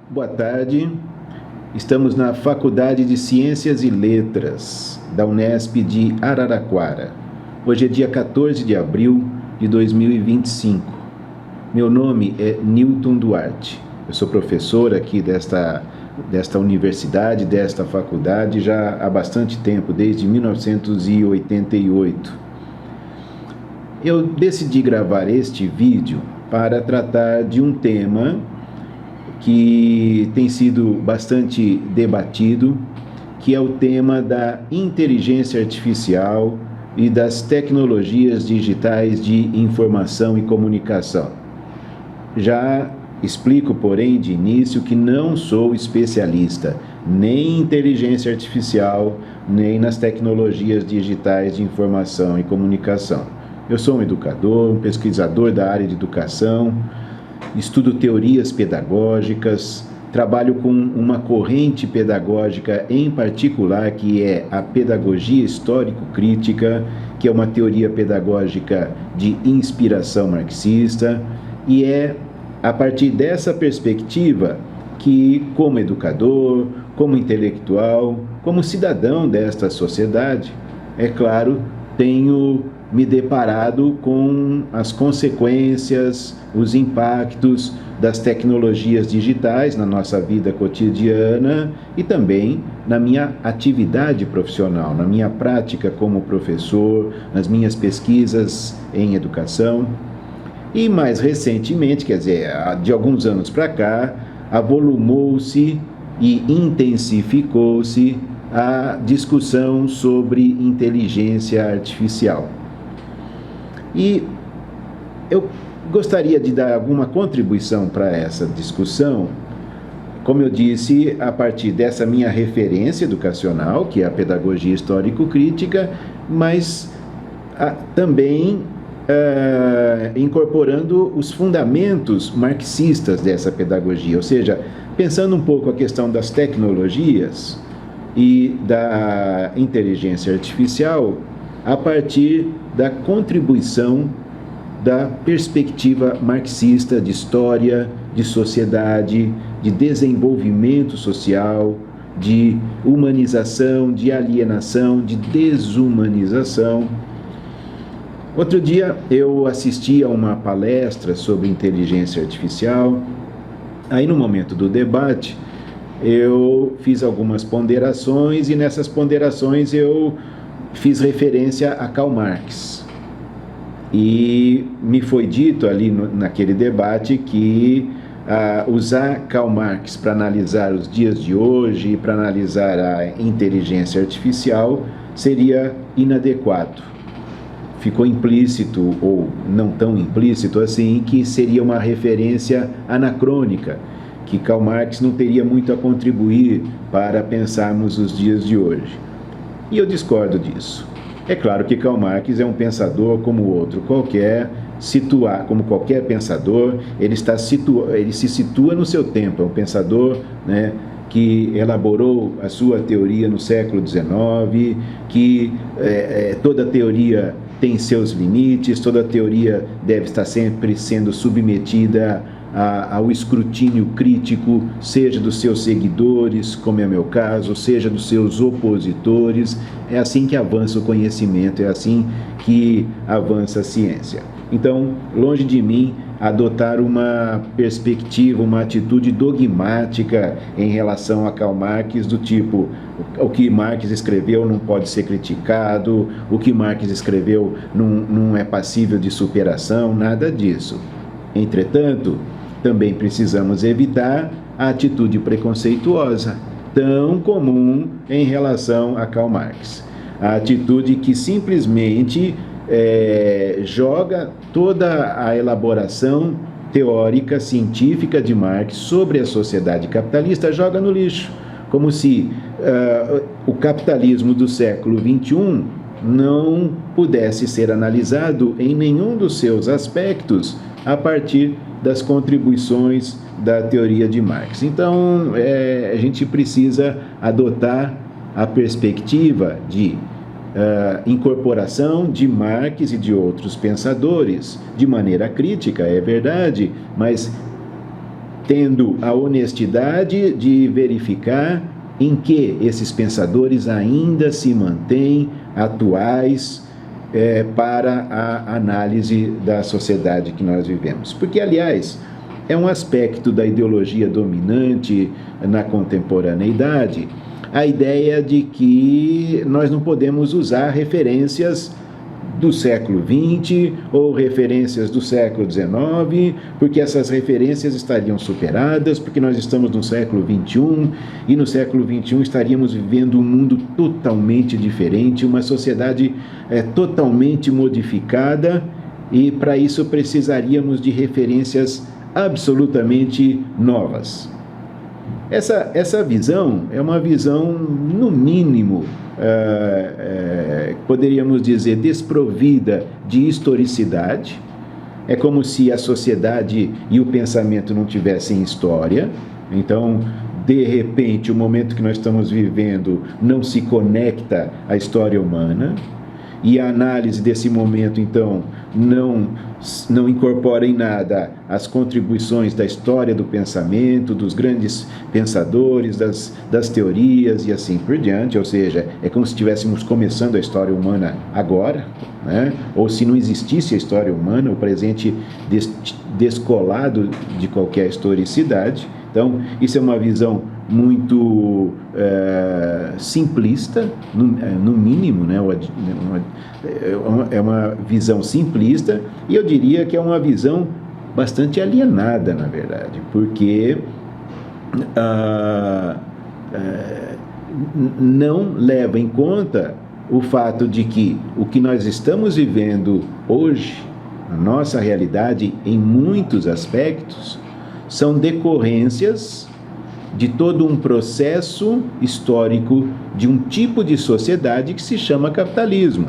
Boa tarde. Estamos na Faculdade de Ciências e Letras da Unesp de Araraquara. Hoje é dia 14 de abril de 2025. Meu nome é Newton Duarte. Eu sou professor aqui desta universidade, desta faculdade, já há bastante tempo, desde 1988. Eu decidi gravar este vídeo para tratar de um tema que tem sido bastante debatido, que é o tema da inteligência artificial e das tecnologias digitais de informação e comunicação. Já explico, porém, de início que não sou especialista nem em inteligência artificial, nem nas tecnologias digitais de informação e comunicação. Eu sou um educador, um pesquisador da área de educação, estudo teorias pedagógicas, trabalho com uma corrente pedagógica em particular, que é a pedagogia histórico-crítica, que é uma teoria pedagógica de inspiração marxista, e é a partir dessa perspectiva que, como educador, como intelectual, como cidadão desta sociedade, é claro, tenho me deparado com as consequências, os impactos das tecnologias digitais na nossa vida cotidiana e também na minha atividade profissional, na minha prática como professor, nas minhas pesquisas em educação. E mais recentemente, quer dizer, de alguns anos para cá, avolumou-se e intensificou-se a discussão sobre inteligência artificial. E eu gostaria de dar alguma contribuição para essa discussão, como eu disse, a partir dessa minha referência educacional, que é a pedagogia histórico-crítica, mas também incorporando os fundamentos marxistas dessa pedagogia, ou seja, pensando um pouco a questão das tecnologias e da inteligência artificial a partir da contribuição da perspectiva marxista de história, de sociedade, de desenvolvimento social, de humanização, de alienação, de desumanização. Outro dia eu assisti a uma palestra sobre inteligência artificial. Aí no momento do debate eu fiz algumas ponderações e nessas ponderações eu fiz referência a Karl Marx. E me foi dito ali naquele debate que usar Karl Marx para analisar os dias de hoje e para analisar a inteligência artificial seria inadequado. Ficou implícito, ou não tão implícito assim, que seria uma referência anacrônica, que Karl Marx não teria muito a contribuir para pensarmos os dias de hoje. E eu discordo disso. É claro que Karl Marx é um pensador como outro qualquer, como qualquer pensador, ele se situa no seu tempo, é um pensador, né, que elaborou a sua teoria no século XIX, que toda teoria tem seus limites, toda teoria deve estar sempre sendo submetida ao escrutínio crítico, seja dos seus seguidores, como é meu caso, seja dos seus opositores. É assim que avança o conhecimento, é assim que avança a ciência. Então, longe de mim adotar uma perspectiva, uma atitude dogmática em relação a Karl Marx, do tipo, o que Marx escreveu não pode ser criticado, o que Marx escreveu não é passível de superação, nada disso. Entretanto, também precisamos evitar a atitude preconceituosa, tão comum em relação a Karl Marx. A atitude que simplesmente joga toda a elaboração teórica, científica de Marx sobre a sociedade capitalista, joga no lixo, como se o capitalismo do século XXI não pudesse ser analisado em nenhum dos seus aspectos a partir das contribuições da teoria de Marx. Então, a gente precisa adotar a perspectiva de incorporação de Marx e de outros pensadores, de maneira crítica, é verdade, mas tendo a honestidade de verificar em que esses pensadores ainda se mantêm atuais para a análise da sociedade que nós vivemos. Porque, aliás, é um aspecto da ideologia dominante na contemporaneidade, a ideia de que nós não podemos usar referências do século XX ou referências do século XIX, porque essas referências estariam superadas, porque nós estamos no século XXI, e no século XXI estaríamos vivendo um mundo totalmente diferente, uma sociedade totalmente modificada, e para isso precisaríamos de referências absolutamente novas. Essa visão é uma visão, no mínimo, poderíamos dizer, desprovida de historicidade. É como se a sociedade e o pensamento não tivessem história. Então, de repente, o momento que nós estamos vivendo não se conecta à história humana. E a análise desse momento, então, não incorpora em nada as contribuições da história do pensamento, dos grandes pensadores, das teorias e assim por diante. Ou seja, é como se estivéssemos começando a história humana agora, né? Ou se não existisse a história humana, o presente descolado de qualquer historicidade. Então, isso é uma visão muito simplista, no mínimo, né? É uma visão simplista, e eu diria que é uma visão bastante alienada, na verdade, porque não leva em conta o fato de que o que nós estamos vivendo hoje, a nossa realidade, em muitos aspectos, são decorrências de todo um processo histórico de um tipo de sociedade que se chama capitalismo.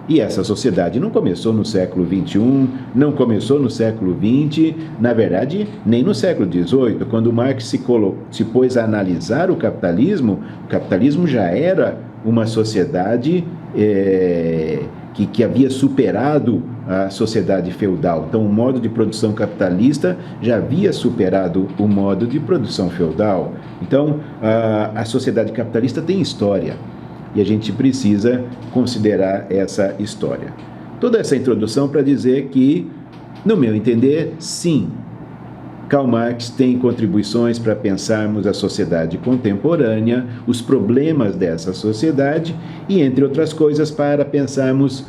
E essa sociedade não começou no século XXI, não começou no século XX, na verdade, nem no século XVIII. Quando Marx se pôs a analisar o capitalismo já era uma sociedade que havia superado a sociedade feudal. Então, o modo de produção capitalista já havia superado o modo de produção feudal. Então, a sociedade capitalista tem história, e a gente precisa considerar essa história. Toda essa introdução para dizer que, no meu entender, sim, Karl Marx tem contribuições para pensarmos a sociedade contemporânea, os problemas dessa sociedade e, entre outras coisas, para pensarmos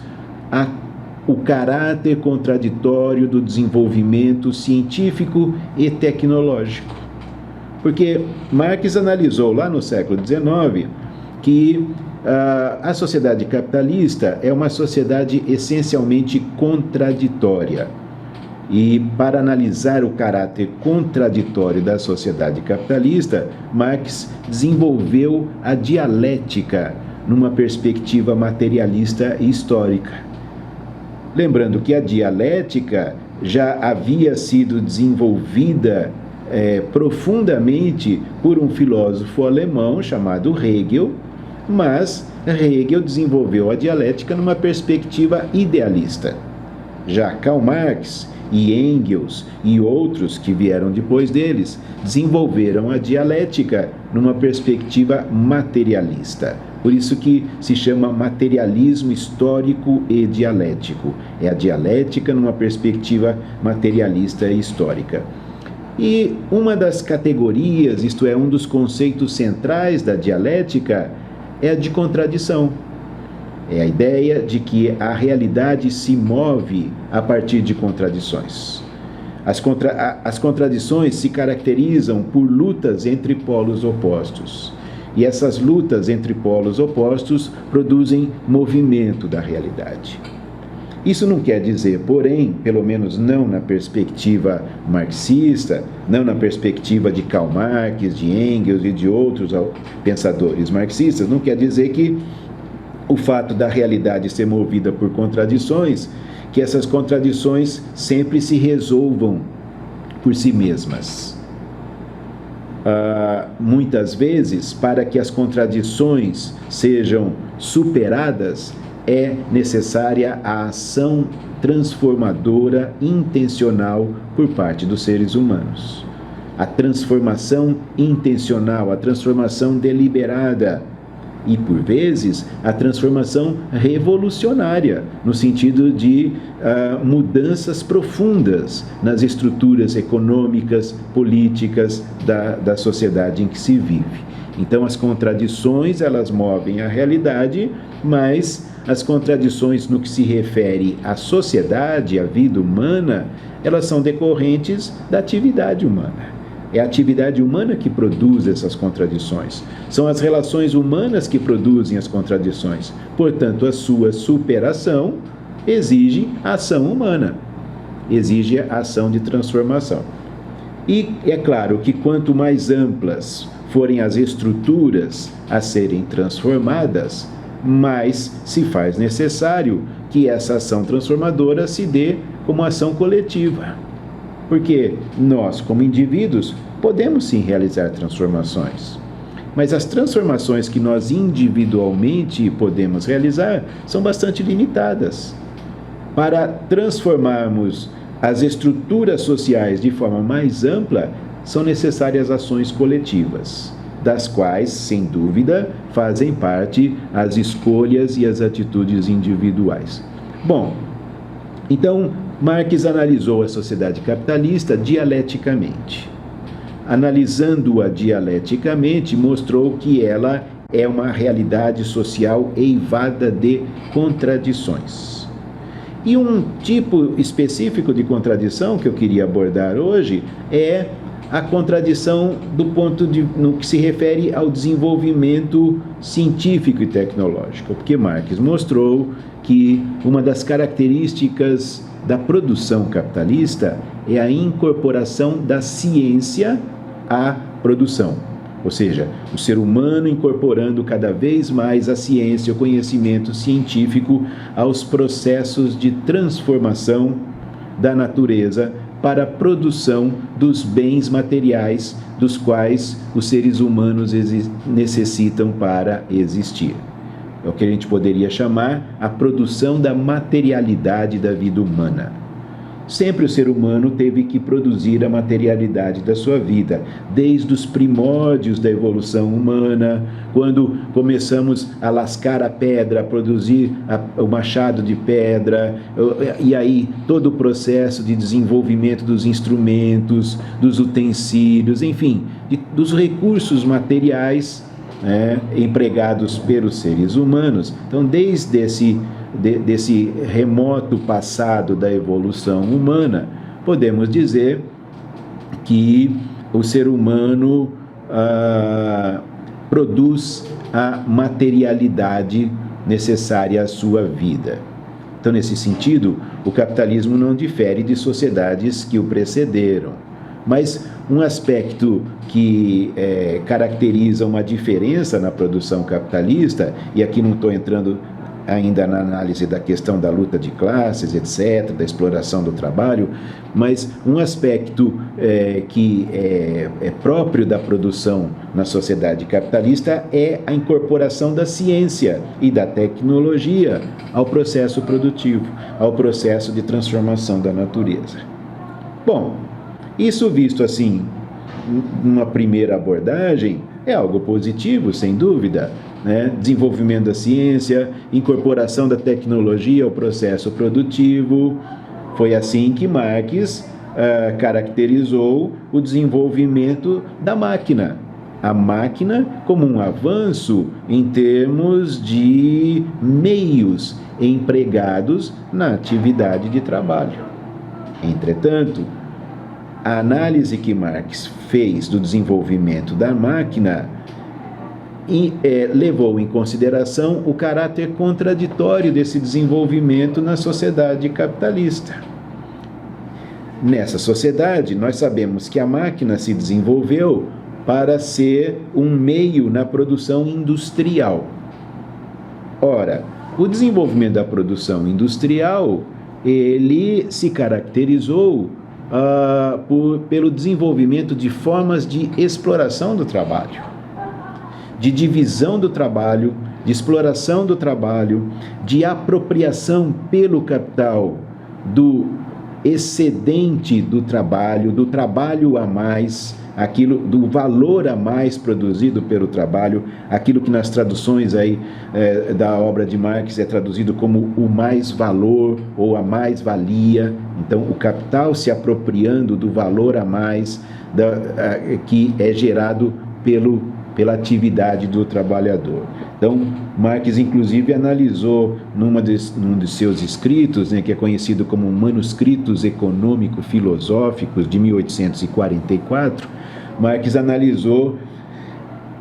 o caráter contraditório do desenvolvimento científico e tecnológico. Porque Marx analisou lá no século XIX que a sociedade capitalista é uma sociedade essencialmente contraditória. E para analisar o caráter contraditório da sociedade capitalista, Marx desenvolveu a dialética numa perspectiva materialista e histórica. Lembrando que a dialética já havia sido desenvolvida profundamente por um filósofo alemão chamado Hegel, mas Hegel desenvolveu a dialética numa perspectiva idealista. Já Karl Marx e Engels e outros que vieram depois deles desenvolveram a dialética numa perspectiva materialista. Por isso que se chama materialismo histórico e dialético. É a dialética numa perspectiva materialista e histórica. E uma das categorias, isto é, um dos conceitos centrais da dialética, é a de contradição. É a ideia de que a realidade se move a partir de contradições. As contradições se caracterizam por lutas entre polos opostos. E essas lutas entre polos opostos produzem movimento da realidade. Isso não quer dizer, porém, pelo menos não na perspectiva marxista, não na perspectiva de Karl Marx, de Engels e de outros pensadores marxistas, não quer dizer que o fato da realidade ser movida por contradições, que essas contradições sempre se resolvam por si mesmas. Muitas vezes, para que as contradições sejam superadas, é necessária a ação transformadora intencional por parte dos seres humanos. a transformação intencional, a transformação deliberada e, por vezes, a transformação revolucionária, no sentido de mudanças profundas nas estruturas econômicas, políticas da sociedade em que se vive. Então, as contradições, elas movem a realidade, mas as contradições no que se refere à sociedade, à vida humana, elas são decorrentes da atividade humana. É a atividade humana que produz essas contradições. São as relações humanas que produzem as contradições. Portanto, a sua superação exige ação humana, exige a ação de transformação. E é claro que quanto mais amplas forem as estruturas a serem transformadas, mais se faz necessário que essa ação transformadora se dê como ação coletiva. Porque nós, como indivíduos, podemos sim realizar transformações. Mas as transformações que nós individualmente podemos realizar são bastante limitadas. Para transformarmos as estruturas sociais de forma mais ampla, são necessárias ações coletivas, das quais, sem dúvida, fazem parte as escolhas e as atitudes individuais. Bom, então, Marx analisou a sociedade capitalista dialeticamente. Analisando-a dialeticamente, mostrou que ela é uma realidade social eivada de contradições. E um tipo específico de contradição que eu queria abordar hoje é a contradição no que se refere ao desenvolvimento científico e tecnológico, porque Marx mostrou que uma das características da produção capitalista é a incorporação da ciência à produção. Ou seja, o ser humano incorporando cada vez mais a ciência, o conhecimento científico aos processos de transformação da natureza para a produção dos bens materiais dos quais os seres humanos necessitam para existir. É o que a gente poderia chamar a produção da materialidade da vida humana. Sempre o ser humano teve que produzir a materialidade da sua vida, desde os primórdios da evolução humana, quando começamos a lascar a pedra, a produzir o machado de pedra, e aí todo o processo de desenvolvimento dos instrumentos, dos utensílios, enfim, dos recursos materiais empregados pelos seres humanos. Então, desde desse remoto passado da evolução humana, podemos dizer que o ser humano produz a materialidade necessária à sua vida. Então, nesse sentido, o capitalismo não difere de sociedades que o precederam. Mas um aspecto que caracteriza uma diferença na produção capitalista, e aqui não estou entrando ainda na análise da questão da luta de classes, etc., da exploração do trabalho, mas um aspecto que é próprio da produção na sociedade capitalista é a incorporação da ciência e da tecnologia ao processo produtivo, ao processo de transformação da natureza. Bom, isso visto assim, numa primeira abordagem, é algo positivo, sem dúvida, né? Desenvolvimento da ciência, incorporação da tecnologia ao processo produtivo. Foi assim que Marx caracterizou o desenvolvimento da máquina. A máquina como um avanço em termos de meios empregados na atividade de trabalho. Entretanto, a análise que Marx fez do desenvolvimento da máquina levou em consideração o caráter contraditório desse desenvolvimento na sociedade capitalista. Nessa sociedade, nós sabemos que a máquina se desenvolveu para ser um meio na produção industrial. Ora, o desenvolvimento da produção industrial, ele se caracterizou pelo desenvolvimento de formas de exploração do trabalho, de divisão do trabalho, de exploração do trabalho, de apropriação pelo capital do excedente do trabalho a mais, aquilo do valor a mais produzido pelo trabalho, aquilo que nas traduções aí da obra de Marx é traduzido como o mais valor ou a mais-valia. Então, o capital se apropriando do valor a mais que é gerado pela atividade do trabalhador. Então, Marx, inclusive, analisou num dos seus escritos, que é conhecido como Manuscritos Econômico-Filosóficos, de 1844, Marx analisou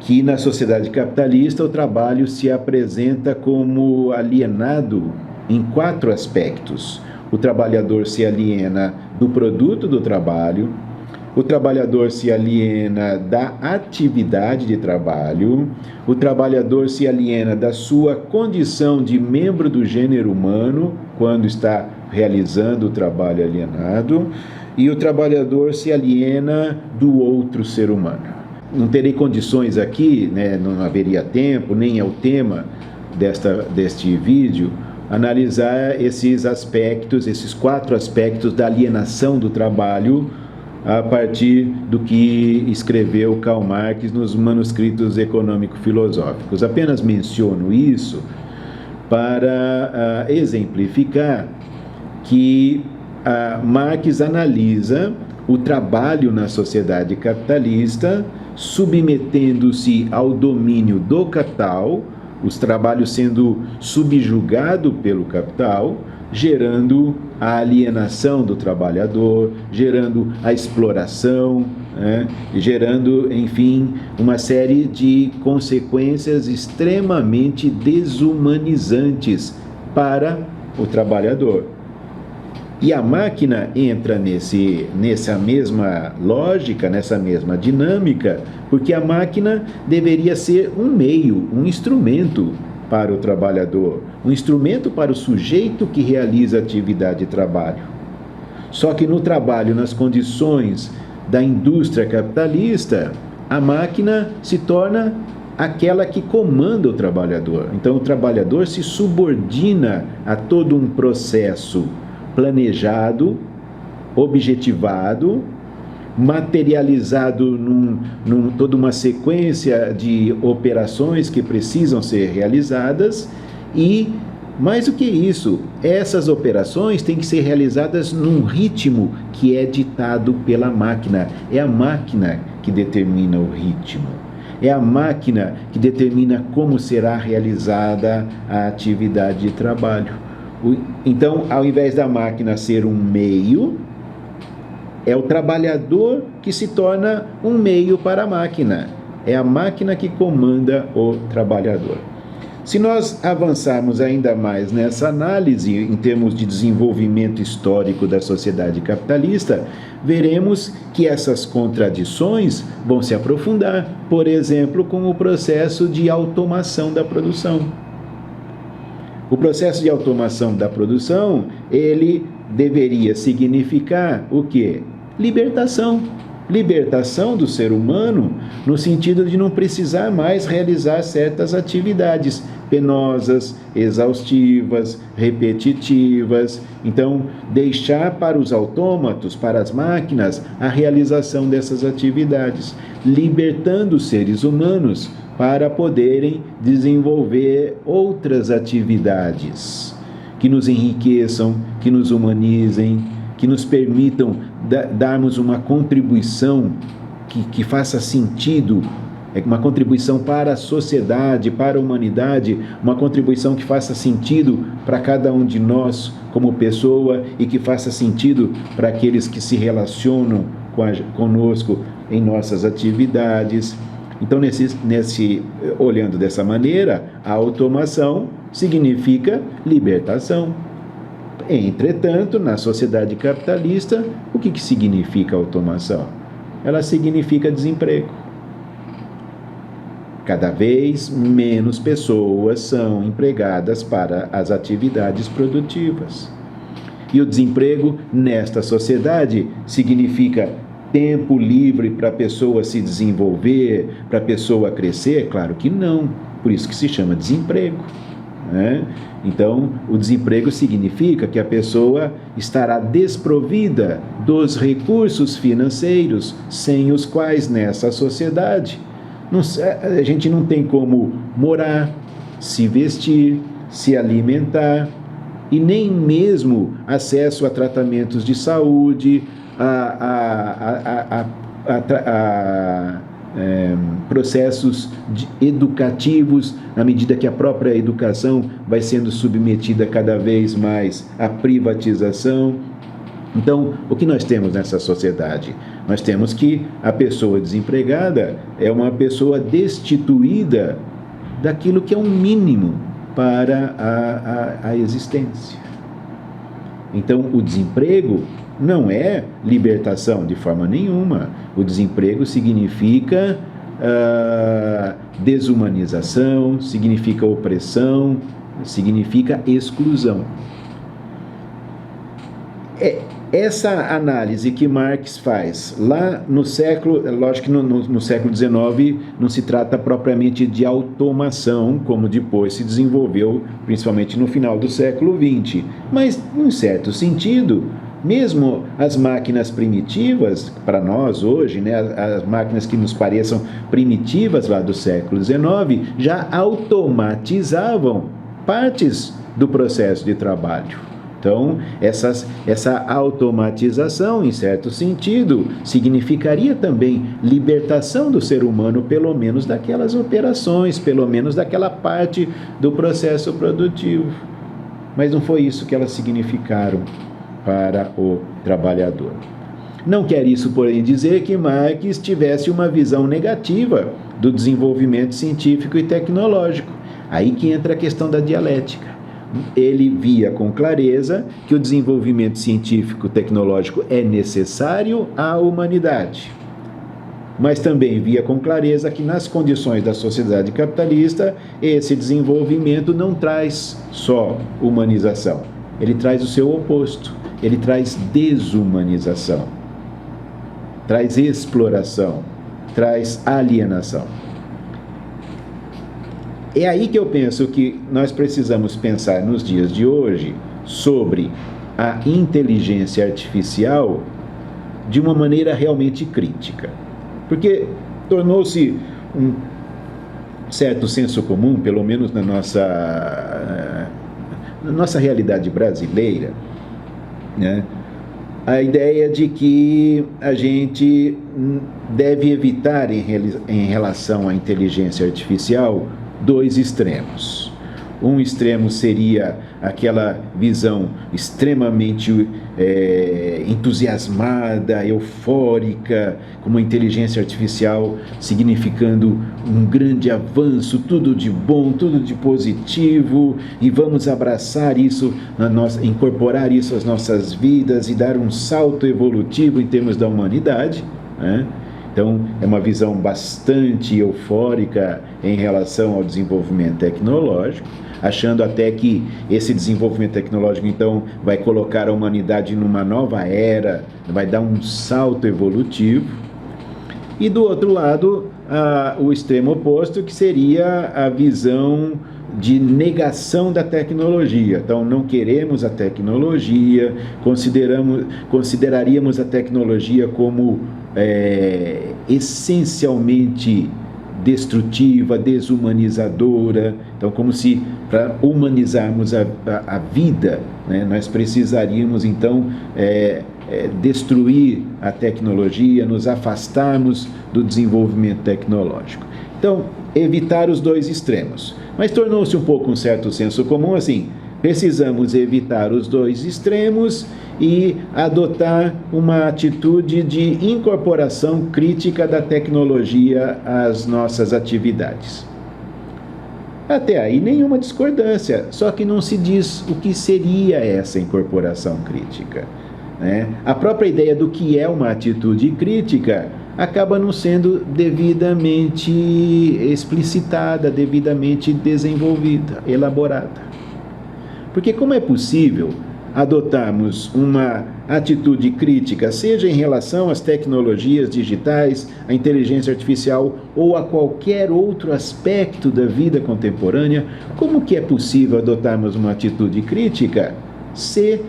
que na sociedade capitalista o trabalho se apresenta como alienado em 4 aspectos. O trabalhador se aliena do produto do trabalho, o trabalhador se aliena da atividade de trabalho, o trabalhador se aliena da sua condição de membro do gênero humano, quando está realizando o trabalho alienado, e o trabalhador se aliena do outro ser humano. Não terei condições aqui, não haveria tempo, nem é o tema deste vídeo, analisar esses aspectos, esses 4 aspectos da alienação do trabalho, a partir do que escreveu Karl Marx nos Manuscritos Econômico-Filosóficos. Apenas menciono isso para exemplificar que Marx analisa o trabalho na sociedade capitalista, submetendo-se ao domínio do capital, os trabalhos sendo subjugados pelo capital, gerando a alienação do trabalhador, gerando a exploração, gerando, enfim, uma série de consequências extremamente desumanizantes para o trabalhador. E a máquina entra nessa mesma lógica, nessa mesma dinâmica, porque a máquina deveria ser um meio, um instrumento para o trabalhador, um instrumento para o sujeito que realiza atividade de trabalho. Só que no trabalho, nas condições da indústria capitalista, a máquina se torna aquela que comanda o trabalhador. Então, o trabalhador se subordina a todo um processo planejado, objetivado, materializado toda uma sequência de operações que precisam ser realizadas e, mais do que isso, essas operações têm que ser realizadas num ritmo que é ditado pela máquina. É a máquina que determina o ritmo. É a máquina que determina como será realizada a atividade de trabalho. Então, ao invés da máquina ser um meio, é o trabalhador que se torna um meio para a máquina. É a máquina que comanda o trabalhador. Se nós avançarmos ainda mais nessa análise, em termos de desenvolvimento histórico da sociedade capitalista, veremos que essas contradições vão se aprofundar, por exemplo, com o processo de automação da produção. O processo de automação da produção, ele deveria significar o quê? Libertação. Libertação do ser humano no sentido de não precisar mais realizar certas atividades penosas, exaustivas, repetitivas. Então, deixar para os autômatos, para as máquinas, a realização dessas atividades, libertando os seres humanos para poderem desenvolver outras atividades que nos enriqueçam, que nos humanizem, que nos permitam darmos uma contribuição que faça sentido, uma contribuição para a sociedade, para a humanidade, uma contribuição que faça sentido para cada um de nós como pessoa e que faça sentido para aqueles que se relacionam conosco em nossas atividades. Então, olhando dessa maneira, a automação significa libertação. Entretanto, na sociedade capitalista, o que significa automação? Ela significa desemprego. Cada vez menos pessoas são empregadas para as atividades produtivas. E o desemprego nesta sociedade significa tempo livre para a pessoa se desenvolver, para a pessoa crescer? Claro que não. Por isso que se chama desemprego. né? Então, o desemprego significa que a pessoa estará desprovida dos recursos financeiros sem os quais nessa sociedade a gente não tem como morar, se vestir, se alimentar e nem mesmo acesso a tratamentos de saúde, processos educativos, à medida que a própria educação vai sendo submetida cada vez mais à privatização. Então, o que nós temos nessa sociedade? Nós temos que a pessoa desempregada é uma pessoa destituída daquilo que é um mínimo para a existência. Então, o desemprego não é libertação de forma nenhuma. O desemprego significa desumanização, significa opressão, significa exclusão. Essa análise que Marx faz lá no século, lógico que no século XIX não se trata propriamente de automação, como depois se desenvolveu, principalmente no final do século XX, mas, em certo sentido, mesmo as máquinas primitivas, para nós hoje, né, as máquinas que nos pareçam primitivas lá do século XIX, já automatizavam partes do processo de trabalho. Então, essa automatização, em certo sentido, significaria também libertação do ser humano, pelo menos daquelas operações, pelo menos daquela parte do processo produtivo. Mas não foi isso que elas significaram para o trabalhador. Não quer isso, porém, dizer que Marx tivesse uma visão negativa do desenvolvimento científico e tecnológico. Aí que entra a questão da dialética. Ele via com clareza que o desenvolvimento científico-tecnológico é necessário à humanidade, mas também via com clareza que nas condições da sociedade capitalista, esse desenvolvimento não traz só humanização, ele traz o seu oposto, ele traz desumanização, traz exploração, traz alienação. É aí que eu penso que nós precisamos pensar nos dias de hoje sobre a inteligência artificial de uma maneira realmente crítica. Porque tornou-se um certo senso comum, pelo menos na nossa realidade brasileira, né? A ideia de que a gente deve evitar, em relação à inteligência artificial, dois extremos. Um extremo seria aquela visão extremamente entusiasmada, eufórica, como a inteligência artificial significando um grande avanço, tudo de bom, tudo de positivo, e vamos abraçar isso, incorporar isso às nossas vidas e dar um salto evolutivo em termos da humanidade, né? Então, é uma visão bastante eufórica em relação ao desenvolvimento tecnológico, achando até que esse desenvolvimento tecnológico, então, vai colocar a humanidade numa nova era, vai dar um salto evolutivo. E, do outro lado, o extremo oposto, que seria a visão de negação da tecnologia. Então, não queremos a tecnologia, consideraríamos a tecnologia como essencialmente destrutiva, desumanizadora. Então, como se para humanizarmos a vida, né, nós precisaríamos então destruir a tecnologia, nos afastarmos do desenvolvimento tecnológico. Então, evitar os dois extremos. Mas tornou-se um pouco um certo senso comum assim: precisamos evitar os dois extremos e adotar uma atitude de incorporação crítica da tecnologia às nossas atividades. Até aí nenhuma discordância, só que não se diz o que seria essa incorporação crítica, né? A própria ideia do que é uma atitude crítica acaba não sendo devidamente explicitada, devidamente desenvolvida, elaborada. Porque como é possível adotarmos uma atitude crítica, seja em relação às tecnologias digitais, à inteligência artificial ou a qualquer outro aspecto da vida contemporânea, como que é possível adotarmos uma atitude crítica se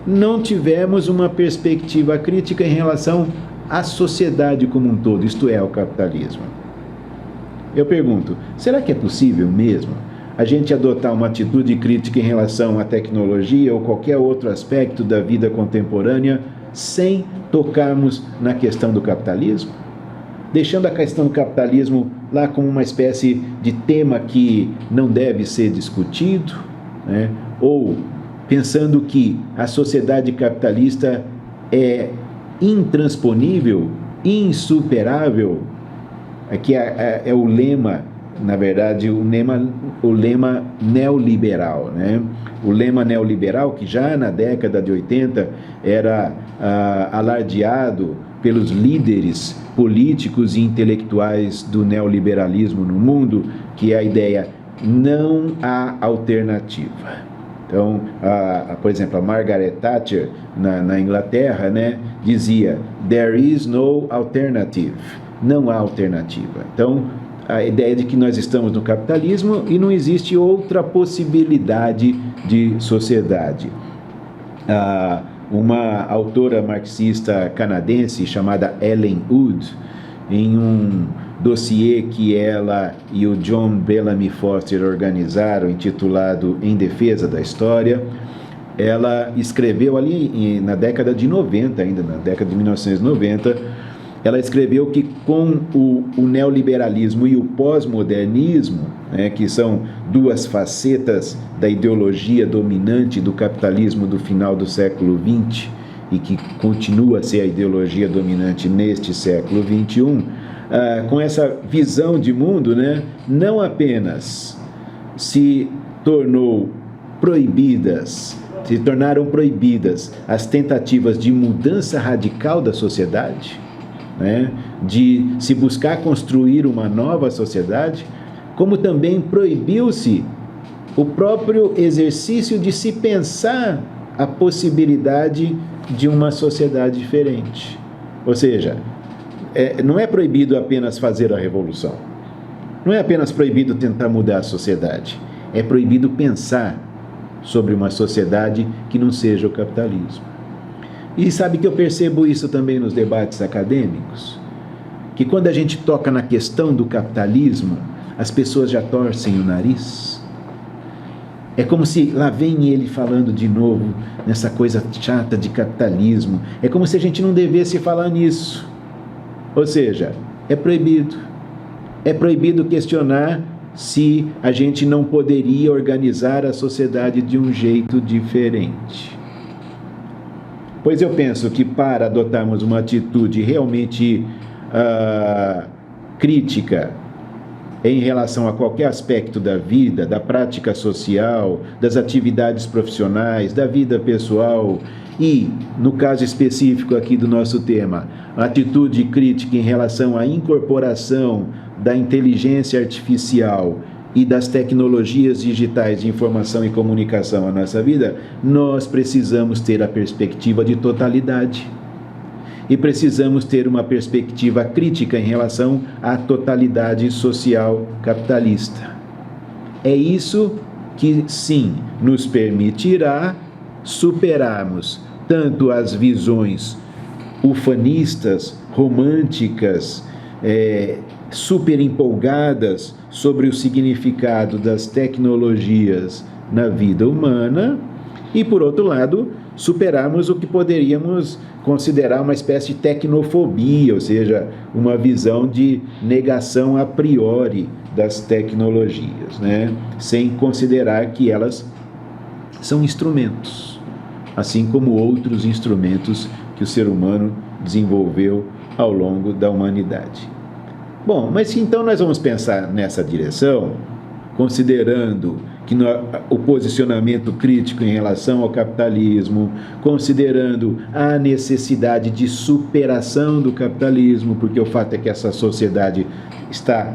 não tivermos uma perspectiva crítica em relação à sociedade como um todo, isto é, ao capitalismo? Eu pergunto, será que é possível mesmo a gente adotar uma atitude crítica em relação à tecnologia ou qualquer outro aspecto da vida contemporânea sem tocarmos na questão do capitalismo? Deixando a questão do capitalismo lá como uma espécie de tema que não deve ser discutido, né? Ou pensando que a sociedade capitalista é intransponível, insuperável, que é o lema, na verdade, o lema neoliberal, né? O lema neoliberal, que já na década de 80 era alardeado pelos líderes políticos e intelectuais do neoliberalismo no mundo, que é a ideia: não há alternativa. Então, por exemplo, a Margaret Thatcher, na Inglaterra, né, dizia: there is no alternative, não há alternativa. Então, a ideia de que nós estamos no capitalismo e não existe outra possibilidade de sociedade. Uma autora marxista canadense chamada Ellen Wood, em um dossiê que ela e o John Bellamy Foster organizaram, intitulado Em Defesa da História, ela escreveu ali na década de 90, ainda na década de 1990, ela escreveu que com o neoliberalismo e o pós-modernismo, né, que são duas facetas da ideologia dominante do capitalismo do final do século XX e que continua a ser a ideologia dominante neste século XXI, com essa visão de mundo, né, não apenas se tornaram proibidas as tentativas de mudança radical da sociedade, né, de se buscar construir uma nova sociedade, como também proibiu-se o próprio exercício de se pensar a possibilidade de uma sociedade diferente. Ou seja, não é proibido apenas fazer a revolução, não é apenas proibido tentar mudar a sociedade, é proibido pensar sobre uma sociedade que não seja o capitalismo. E sabe que eu percebo isso também nos debates acadêmicos? Que quando a gente toca na questão do capitalismo, as pessoas já torcem o nariz. É como se lá vem ele falando de novo nessa coisa chata de capitalismo. É como se a gente não devesse falar nisso. Ou seja, é proibido. É proibido questionar se a gente não poderia organizar a sociedade de um jeito diferente. Pois eu penso que para adotarmos uma atitude realmente crítica em relação a qualquer aspecto da vida, da prática social, das atividades profissionais, da vida pessoal e, no caso específico aqui do nosso tema, a atitude crítica em relação à incorporação da inteligência artificial e das tecnologias digitais de informação e comunicação à nossa vida, nós precisamos ter a perspectiva de totalidade. E precisamos ter uma perspectiva crítica em relação à totalidade social capitalista. É isso que, sim, nos permitirá superarmos tanto as visões ufanistas, românticas, super empolgadas sobre o significado das tecnologias na vida humana e, por outro lado, superarmos o que poderíamos considerar uma espécie de tecnofobia, ou seja, uma visão de negação a priori das tecnologias, né? Sem considerar que elas são instrumentos, assim como outros instrumentos que o ser humano desenvolveu ao longo da humanidade. Bom, mas então nós vamos pensar nessa direção, considerando que o posicionamento crítico em relação ao capitalismo, considerando a necessidade de superação do capitalismo, porque o fato é que essa sociedade está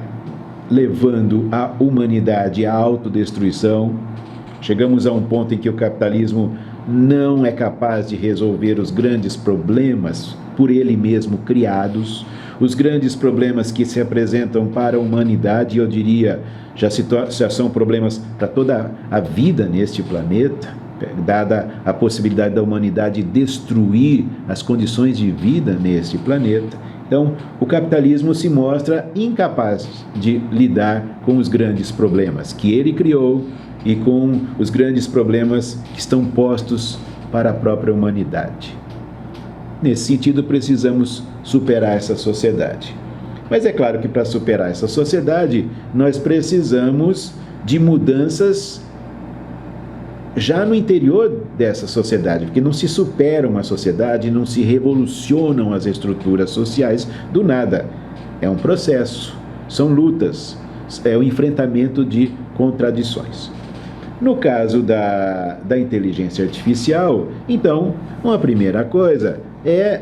levando a humanidade à autodestruição. Chegamos a um ponto em que o capitalismo não é capaz de resolver os grandes problemas por ele mesmo criados, os grandes problemas que se apresentam para a humanidade, eu diria, já são problemas para toda a vida neste planeta, dada a possibilidade da humanidade destruir as condições de vida neste planeta. Então, o capitalismo se mostra incapaz de lidar com os grandes problemas que ele criou e com os grandes problemas que estão postos para a própria humanidade. Nesse sentido, precisamos superar essa sociedade. Mas é claro que para superar essa sociedade, nós precisamos de mudanças já no interior dessa sociedade, porque não se supera uma sociedade, não se revolucionam as estruturas sociais do nada. É um processo, são lutas, é o enfrentamento de contradições. No caso da inteligência artificial, então, uma primeira coisa é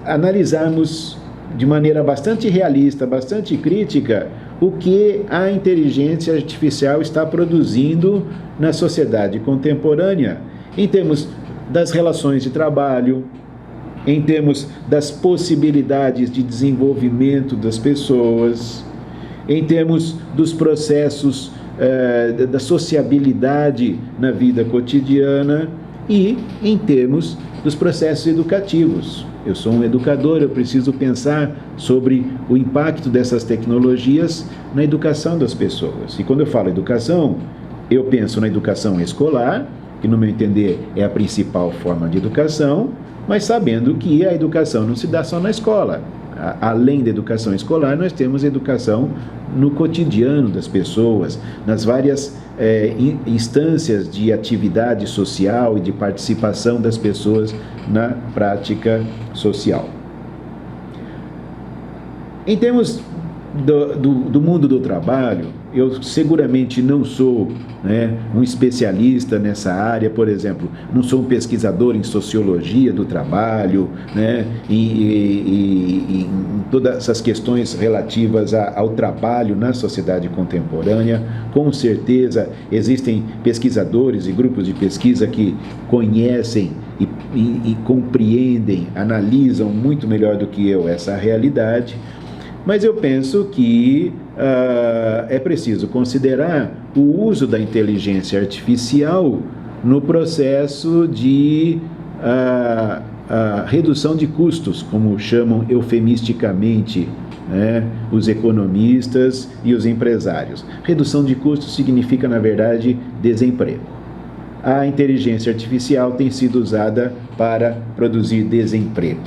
analisarmos de maneira bastante realista, bastante crítica, o que a inteligência artificial está produzindo na sociedade contemporânea, em termos das relações de trabalho, em termos das possibilidades de desenvolvimento das pessoas, em termos dos processos da sociabilidade na vida cotidiana e em termos dos processos educativos. Eu sou um educador, eu preciso pensar sobre o impacto dessas tecnologias na educação das pessoas. E quando eu falo educação, eu penso na educação escolar, que no meu entender é a principal forma de educação, mas sabendo que a educação não se dá só na escola. Além da educação escolar, nós temos educação no cotidiano das pessoas, nas várias instâncias de atividade social e de participação das pessoas na prática social. Em termos do mundo do trabalho, eu seguramente não sou um especialista nessa área, por exemplo, não sou um pesquisador em sociologia do trabalho, e em todas essas questões relativas ao trabalho na sociedade contemporânea. Com certeza existem pesquisadores e grupos de pesquisa que conhecem e compreendem, analisam muito melhor do que eu essa realidade. Mas eu penso que é preciso considerar o uso da inteligência artificial no processo de redução de custos, como chamam eufemisticamente os economistas e os empresários. Redução de custos significa, na verdade, desemprego. A inteligência artificial tem sido usada para produzir desemprego,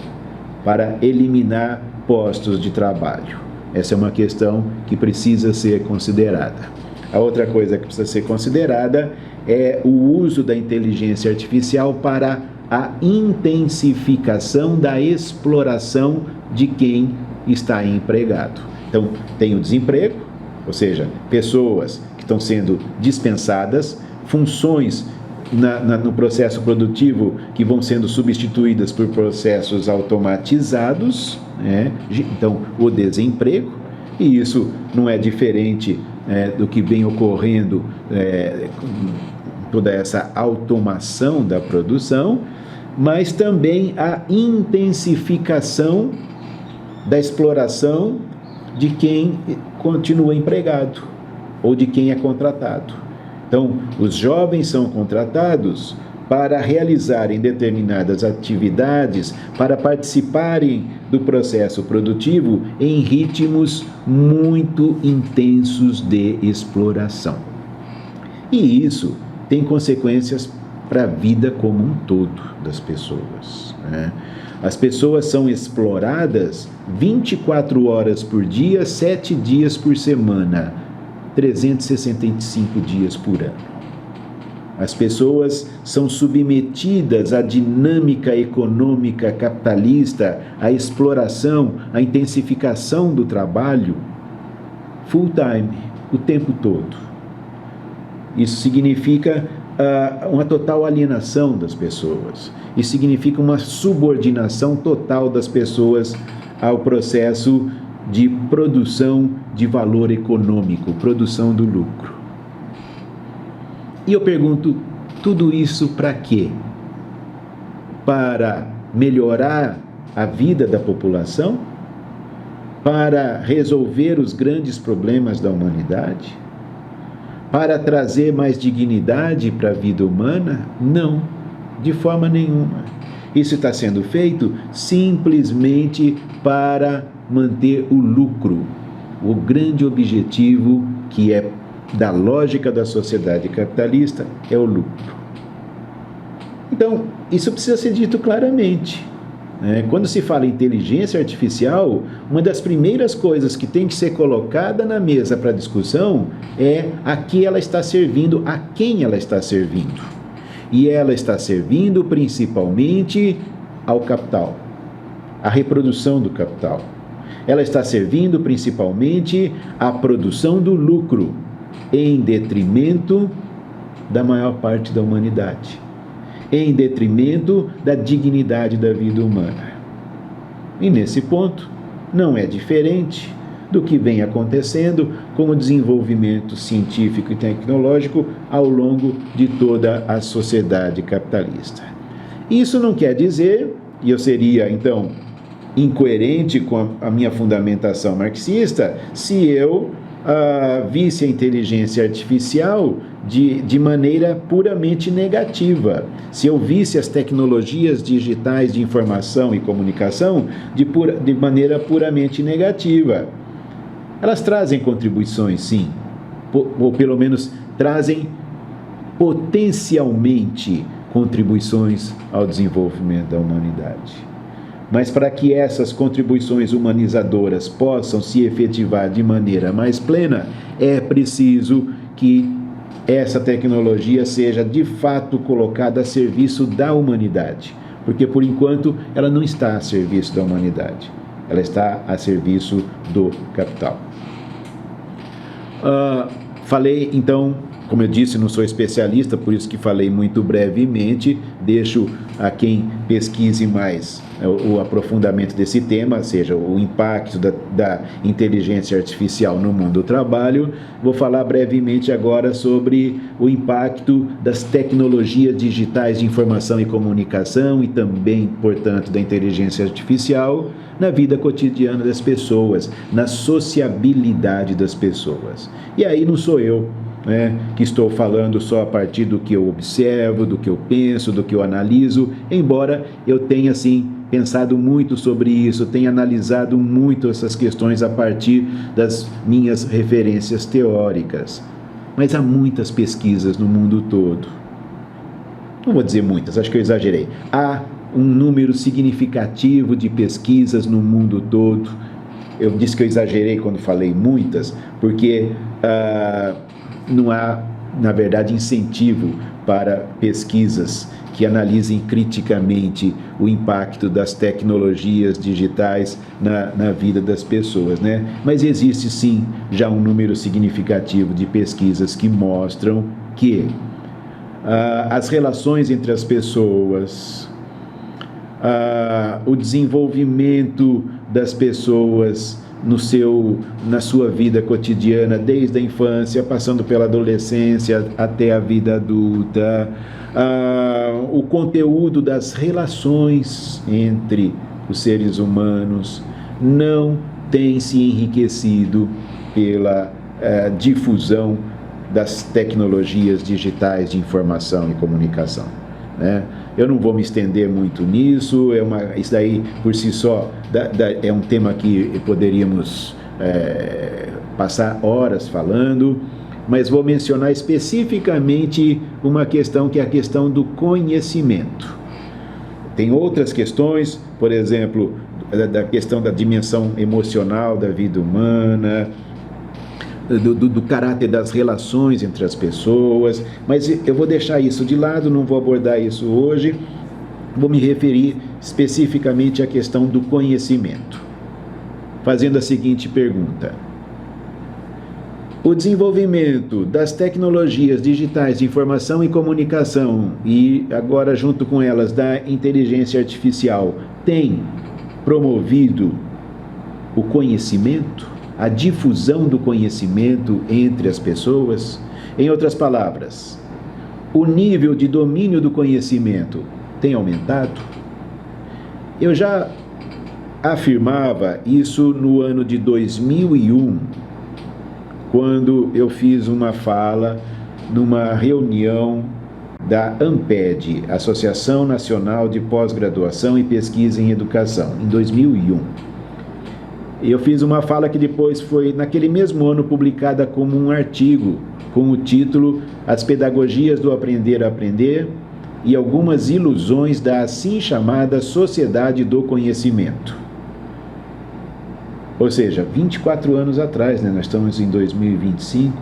para eliminar postos de trabalho. Essa é uma questão que precisa ser considerada. A outra coisa que precisa ser considerada é o uso da inteligência artificial para a intensificação da exploração de quem está empregado. Então, tem o desemprego, ou seja, pessoas que estão sendo dispensadas, funções no processo produtivo que vão sendo substituídas por processos automatizados, então o desemprego, e isso não é diferente do que vem ocorrendo toda essa automação da produção, mas também a intensificação da exploração de quem continua empregado ou de quem é contratado. Então, os jovens são contratados para realizarem determinadas atividades, para participarem do processo produtivo em ritmos muito intensos de exploração. E isso tem consequências para a vida como um todo das pessoas. As pessoas são exploradas 24 horas por dia, 7 dias por semana, 365 dias por ano. As pessoas são submetidas à dinâmica econômica capitalista, à exploração, à intensificação do trabalho full time, o tempo todo. Isso significa uma total alienação das pessoas. Isso significa uma subordinação total das pessoas ao processo de produção de valor econômico, produção do lucro. E eu pergunto, Tudo isso para quê? Para melhorar a vida da população? Para resolver os grandes problemas da humanidade? Para trazer mais dignidade para a vida humana? Não, de forma nenhuma. Isso está sendo feito simplesmente para manter o lucro, o grande objetivo que é da lógica da sociedade capitalista é o lucro. Então, isso precisa ser dito claramente. Quando se fala em inteligência artificial, uma das primeiras coisas que tem que ser colocada na mesa para discussão é a que ela está servindo, a quem ela está servindo. E ela está servindo principalmente ao capital, à reprodução do capital. Ela está servindo principalmente à produção do lucro, em detrimento da maior parte da humanidade, em detrimento da dignidade da vida humana. E nesse ponto, não é diferente do que vem acontecendo com o desenvolvimento científico e tecnológico ao longo de toda a sociedade capitalista. Isso não quer dizer, e eu seria, então, incoerente com a minha fundamentação marxista, se eu visse a inteligência artificial de maneira puramente negativa. Se eu visse as tecnologias digitais de informação e comunicação de maneira puramente negativa. Elas trazem contribuições, sim, ou pelo menos trazem potencialmente contribuições ao desenvolvimento da humanidade. Mas para que essas contribuições humanizadoras possam se efetivar de maneira mais plena, é preciso que essa tecnologia seja de fato colocada a serviço da humanidade, porque por enquanto ela não está a serviço da humanidade, ela está a serviço do capital. Falei então, como eu disse, não sou especialista, por isso que falei muito brevemente, deixo a quem pesquise mais o aprofundamento desse tema, ou seja, o impacto da inteligência artificial no mundo do trabalho. Vou falar brevemente agora sobre o impacto das tecnologias digitais de informação e comunicação e também, portanto, da inteligência artificial na vida cotidiana das pessoas, na sociabilidade das pessoas. E aí não sou eu que estou falando só a partir do que eu observo, do que eu penso, do que eu analiso, embora eu tenha, assim, pensado muito sobre isso, tenha analisado muito essas questões a partir das minhas referências teóricas. Mas há muitas pesquisas no mundo todo. Não vou dizer muitas, acho que eu exagerei. Há um número significativo de pesquisas no mundo todo. Eu disse que eu exagerei quando falei muitas, porque não há, na verdade, incentivo para pesquisas que analisem criticamente o impacto das tecnologias digitais na vida das pessoas, né? Mas existe sim já um número significativo de pesquisas que mostram que as relações entre as pessoas, o desenvolvimento das pessoas na sua vida cotidiana, desde a infância, passando pela adolescência até a vida adulta, o conteúdo das relações entre os seres humanos não tem se enriquecido pela difusão das tecnologias digitais de informação e comunicação, né? Eu não vou me estender muito nisso, isso daí por si só é um tema que poderíamos passar horas falando, mas vou mencionar especificamente uma questão que é a questão do conhecimento. Tem outras questões, por exemplo, da questão da dimensão emocional da vida humana, do caráter das relações entre as pessoas, mas eu vou deixar isso de lado, não vou abordar isso hoje, vou me referir especificamente à questão do conhecimento, fazendo a seguinte pergunta: o desenvolvimento das tecnologias digitais de informação e comunicação e agora junto com elas da inteligência artificial tem promovido o conhecimento? A difusão do conhecimento entre as pessoas? Em outras palavras, o nível de domínio do conhecimento tem aumentado? Eu já afirmava isso no ano de 2001, quando eu fiz uma fala numa reunião da ANPED, Associação Nacional de Pós-Graduação e Pesquisa em Educação, em 2001. Eu fiz uma fala que depois foi, naquele mesmo ano, publicada como um artigo, com o título As Pedagogias do Aprender a Aprender e Algumas Ilusões da assim chamada Sociedade do Conhecimento. Ou seja, 24 anos atrás, né? Nós estamos em 2025.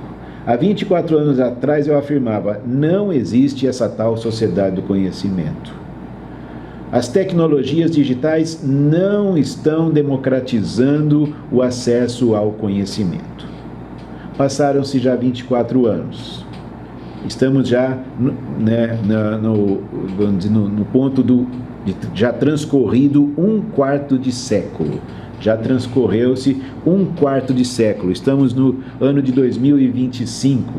Há 24 anos atrás eu afirmava, não existe essa tal sociedade do conhecimento. As tecnologias digitais não estão democratizando o acesso ao conhecimento. Passaram-se já 24 anos. Estamos já no ponto de já transcorrido um quarto de século. Já transcorreu-se um quarto de século. Estamos no ano de 2025.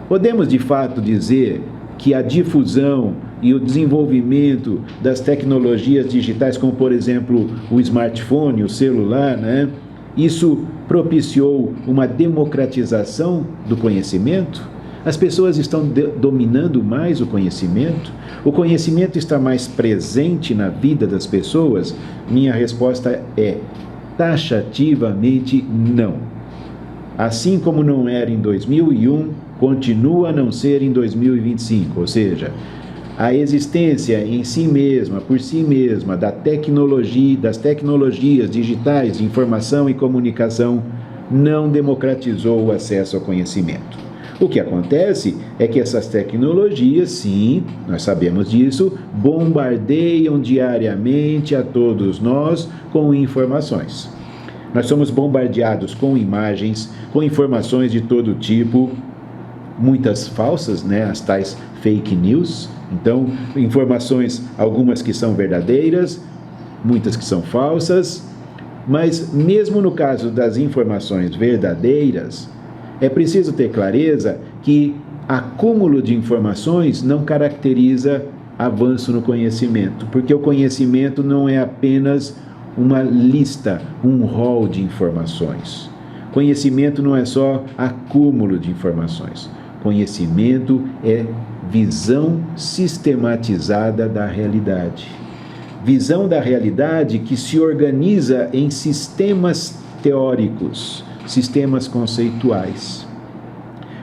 Podemos, de fato, dizer que a difusão e o desenvolvimento das tecnologias digitais, como, por exemplo, o smartphone, o celular, né? Isso propiciou uma democratização do conhecimento? As pessoas estão dominando mais o conhecimento está mais presente na vida das pessoas? Minha resposta é taxativamente não. Assim como não era em 2001, continua a não ser em 2025, ou seja, a existência em si mesma, por si mesma, das tecnologias digitais de informação e comunicação não democratizou o acesso ao conhecimento. O que acontece é que essas tecnologias, sim, nós sabemos disso, bombardeiam diariamente a todos nós com informações. Nós somos bombardeados com imagens, com informações de todo tipo, muitas falsas, né, as tais fake news. Então, informações, algumas que são verdadeiras, muitas que são falsas, mas mesmo no caso das informações verdadeiras, é preciso ter clareza que acúmulo de informações não caracteriza avanço no conhecimento, porque o conhecimento não é apenas uma lista, um rol de informações. Conhecimento não é só acúmulo de informações. Conhecimento é visão sistematizada da realidade. Visão da realidade que se organiza em sistemas teóricos, sistemas conceituais.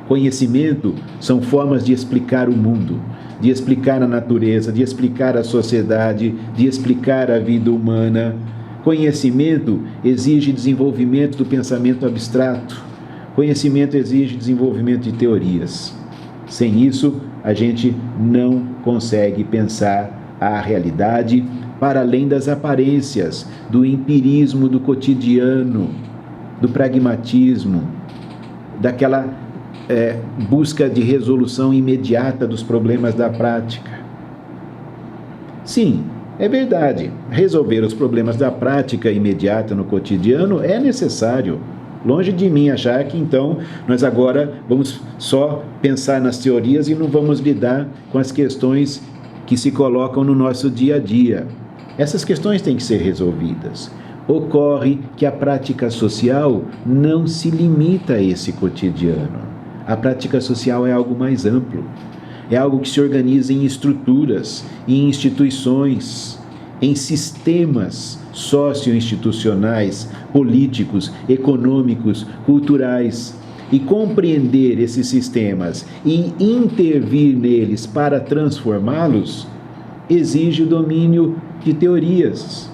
Conhecimento são formas de explicar o mundo, de explicar a natureza, de explicar a sociedade, de explicar a vida humana. Conhecimento exige desenvolvimento do pensamento abstrato. Conhecimento exige desenvolvimento de teorias. Sem isso, a gente não consegue pensar a realidade para além das aparências, do empirismo do cotidiano, do pragmatismo, daquela busca de resolução imediata dos problemas da prática. Sim, é verdade, resolver os problemas da prática imediata no cotidiano é necessário. Longe de mim achar que, então, nós agora vamos só pensar nas teorias e não vamos lidar com as questões que se colocam no nosso dia a dia. Essas questões têm que ser resolvidas. Ocorre que a prática social não se limita a esse cotidiano. A prática social é algo mais amplo. É algo que se organiza em estruturas, em instituições, em sistemas socio-institucionais, políticos, econômicos, culturais. E compreender esses sistemas e intervir neles para transformá-los exige o domínio de teorias.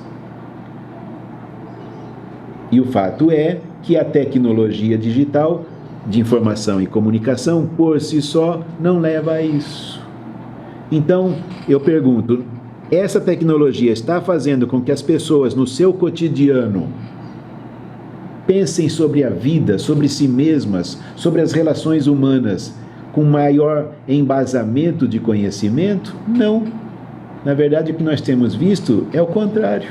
E o fato é que a tecnologia digital de informação e comunicação, por si só, não leva a isso. Então, eu pergunto, essa tecnologia está fazendo com que as pessoas, no seu cotidiano, pensem sobre a vida, sobre si mesmas, sobre as relações humanas, com maior embasamento de conhecimento? Não. Na verdade, o que nós temos visto é o contrário.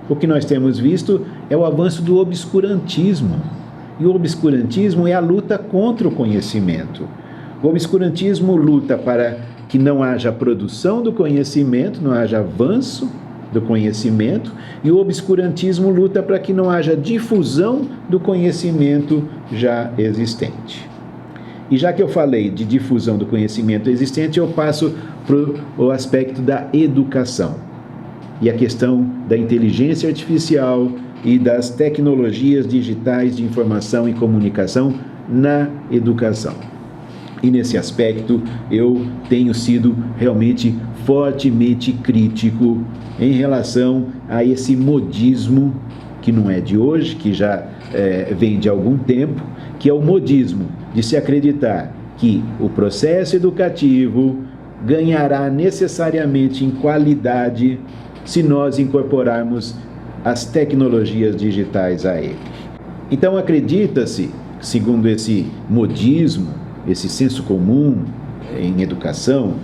O que nós temos visto é o avanço do obscurantismo. E o obscurantismo é a luta contra o conhecimento. O obscurantismo luta para que não haja produção do conhecimento, não haja avanço do conhecimento, e o obscurantismo luta para que não haja difusão do conhecimento já existente. E já que eu falei de difusão do conhecimento existente, eu passo para o aspecto da educação e a questão da inteligência artificial e das tecnologias digitais de informação e comunicação na educação. E nesse aspecto eu tenho sido realmente fortemente crítico em relação a esse modismo, que não é de hoje, que já vem de algum tempo, que é o modismo de se acreditar que o processo educativo ganhará necessariamente em qualidade se nós incorporarmos as tecnologias digitais a ele. Então acredita-se, segundo esse modismo, esse senso comum em educação,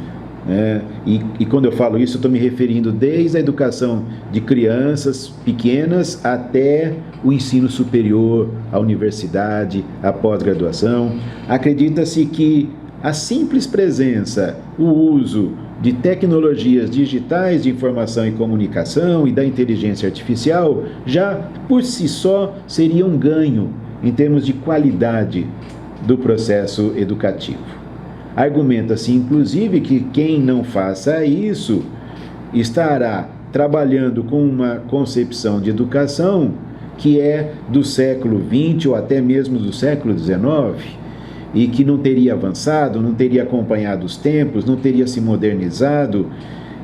e quando eu falo isso, eu estou me referindo desde a educação de crianças pequenas até o ensino superior, a universidade, a pós-graduação. Acredita-se que a simples presença, o uso de tecnologias digitais de informação e comunicação e da inteligência artificial já por si só seria um ganho em termos de qualidade do processo educativo. Argumenta-se, inclusive, que quem não faça isso estará trabalhando com uma concepção de educação que é do século XX ou até mesmo do século XIX e que não teria avançado, não teria acompanhado os tempos, não teria se modernizado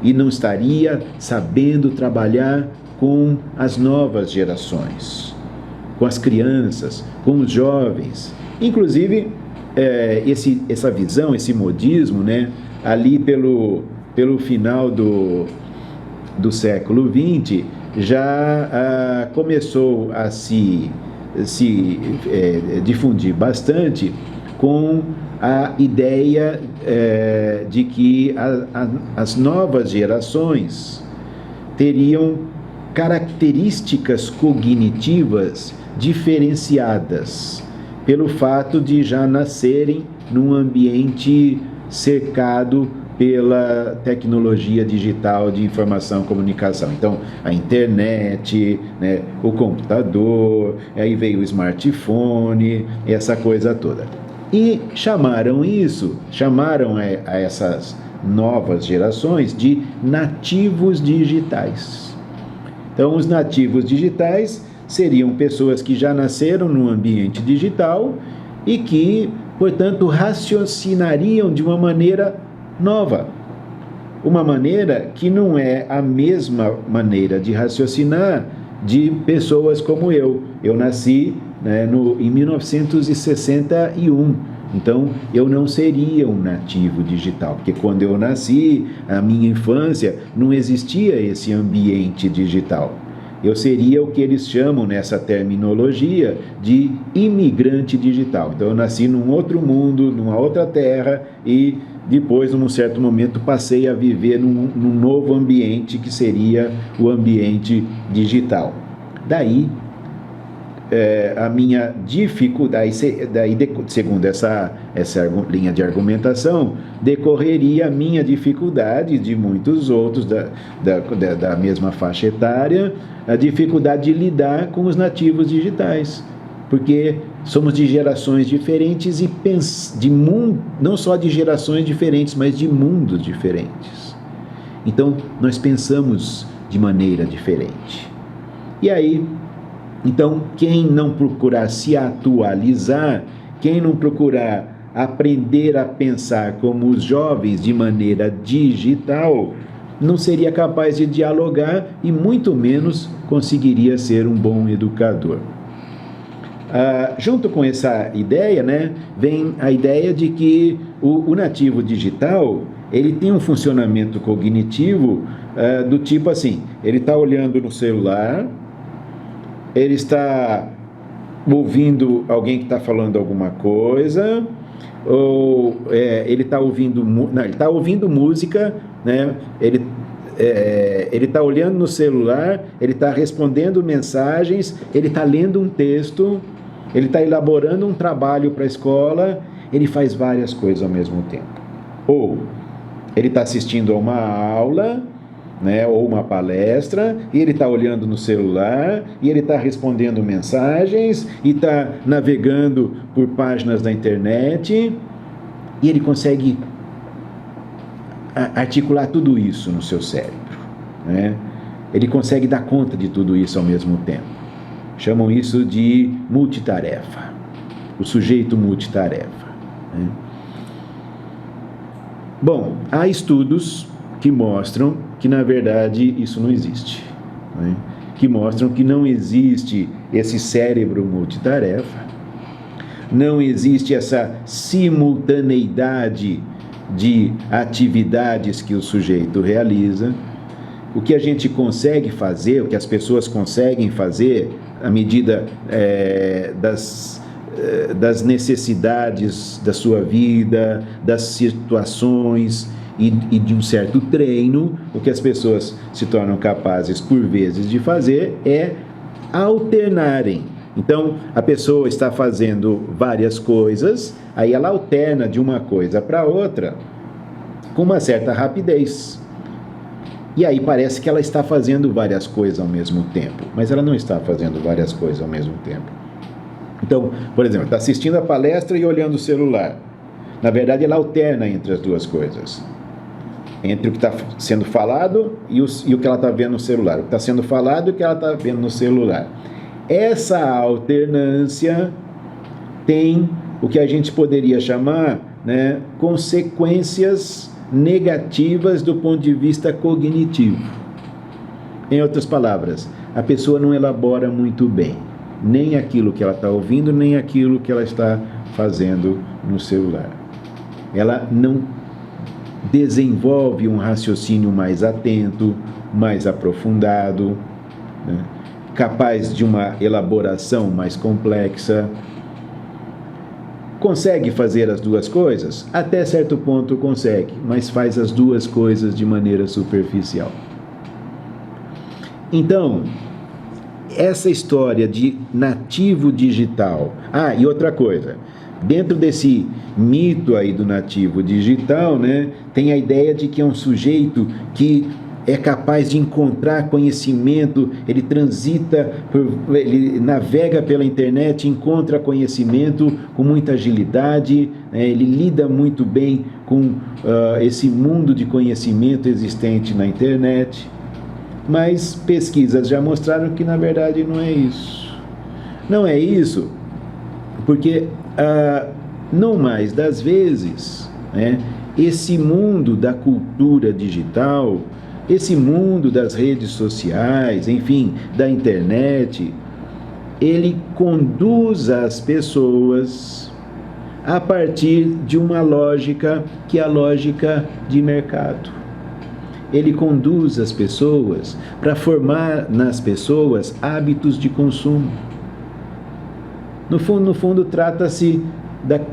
e não estaria sabendo trabalhar com as novas gerações, com as crianças, com os jovens. Inclusive, essa visão, esse modismo, ali pelo final do século XX, já começou a se difundir bastante com a ideia de que as novas gerações teriam características cognitivas diferenciadas pelo fato de já nascerem num ambiente cercado pela tecnologia digital de informação e comunicação. Então, a internet, o computador, aí veio o smartphone, essa coisa toda. E chamaram a essas novas gerações de nativos digitais. Então, os nativos digitais seriam pessoas que já nasceram no ambiente digital e que, portanto, raciocinariam de uma maneira nova. Uma maneira que não é a mesma maneira de raciocinar de pessoas como eu. Eu nasci em 1961, então eu não seria um nativo digital, porque quando eu nasci, a minha infância, não existia esse ambiente digital. Eu seria o que eles chamam nessa terminologia de imigrante digital. Então eu nasci num outro mundo, numa outra terra e depois, num certo momento, passei a viver num novo ambiente que seria o ambiente digital. Daí, a minha dificuldade, segundo essa linha de argumentação, decorreria a minha dificuldade de muitos outros da mesma faixa etária, a dificuldade de lidar com os nativos digitais, porque somos de gerações diferentes e não só de gerações diferentes, mas de mundos diferentes. Então, nós pensamos de maneira diferente. E aí, então, quem não procurar se atualizar, quem não procurar aprender a pensar como os jovens de maneira digital, não seria capaz de dialogar e muito menos conseguiria ser um bom educador. Junto com essa ideia, vem a ideia de que o nativo digital, ele tem um funcionamento cognitivo do tipo assim, ele está olhando no celular, ele está ouvindo alguém que está falando alguma coisa, ou ele está ouvindo música, ele está olhando no celular, ele está respondendo mensagens, ele está lendo um texto, ele está elaborando um trabalho para a escola, ele faz várias coisas ao mesmo tempo. Ou ele está assistindo a uma aula, né, ou uma palestra, e ele está olhando no celular, e ele está respondendo mensagens, e está navegando por páginas da internet, e ele consegue articular tudo isso no seu cérebro, né? Ele consegue dar conta de tudo isso ao mesmo tempo. Chamam isso de multitarefa, o sujeito multitarefa, né? Bom, há estudos que mostram que, na verdade, isso não existe, né? Que mostram que não existe esse cérebro multitarefa, não existe essa simultaneidade de atividades que o sujeito realiza. O que a gente consegue fazer, o que as pessoas conseguem fazer, à medida das necessidades da sua vida, das situações e de um certo treino, o que as pessoas se tornam capazes, por vezes, de fazer é alternarem. Então, a pessoa está fazendo várias coisas, aí ela alterna de uma coisa para outra com uma certa rapidez. E aí parece que ela está fazendo várias coisas ao mesmo tempo, mas ela não está fazendo várias coisas ao mesmo tempo. Então, por exemplo, está assistindo a palestra e olhando o celular. Na verdade, ela alterna entre as duas coisas. Entre o que está sendo falado e o que ela está vendo no celular. O que está sendo falado e o que ela está vendo no celular. Essa alternância tem o que a gente poderia chamar, né, consequências negativas do ponto de vista cognitivo. Em outras palavras, a pessoa não elabora muito bem nem aquilo que ela está ouvindo, nem aquilo que ela está fazendo no celular. Ela não desenvolve um raciocínio mais atento, mais aprofundado, né, capaz de uma elaboração mais complexa. Consegue fazer as duas coisas? Até certo ponto consegue, mas faz as duas coisas de maneira superficial. Então, essa história de nativo digital... e outra coisa, dentro desse mito aí do nativo digital, né, tem a ideia de que é um sujeito que é capaz de encontrar conhecimento, ele transita, ele navega pela internet, encontra conhecimento com muita agilidade, ele lida muito bem com esse mundo de conhecimento existente na internet. Mas pesquisas já mostraram que, na verdade, não é isso. Não é isso porque, não mais das vezes, né, esse mundo da cultura digital, esse mundo das redes sociais, enfim, da internet, ele conduz as pessoas a partir de uma lógica que é a lógica de mercado. Ele conduz as pessoas para formar nas pessoas hábitos de consumo. No fundo trata-se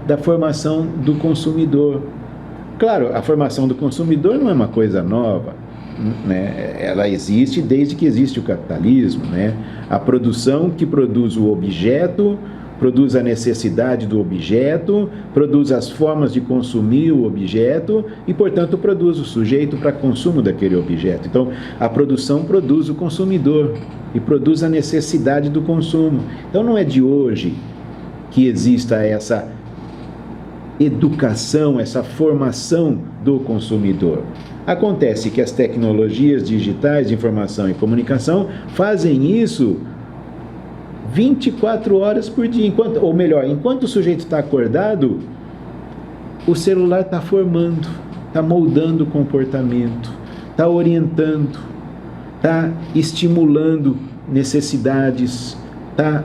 da formação do consumidor. Claro, a formação do consumidor não é uma coisa nova, né? Ela existe desde que existe o capitalismo, né? A produção que produz o objeto, produz a necessidade do objeto, produz as formas de consumir o objeto e, portanto, produz o sujeito para consumo daquele objeto. Então, a produção produz o consumidor e produz a necessidade do consumo. Então, não é de hoje que exista essa educação, essa formação do consumidor. Acontece que as tecnologias digitais de informação e comunicação fazem isso 24 horas por dia, enquanto o sujeito está acordado, o celular está formando, está moldando o comportamento, está orientando, está estimulando necessidades, está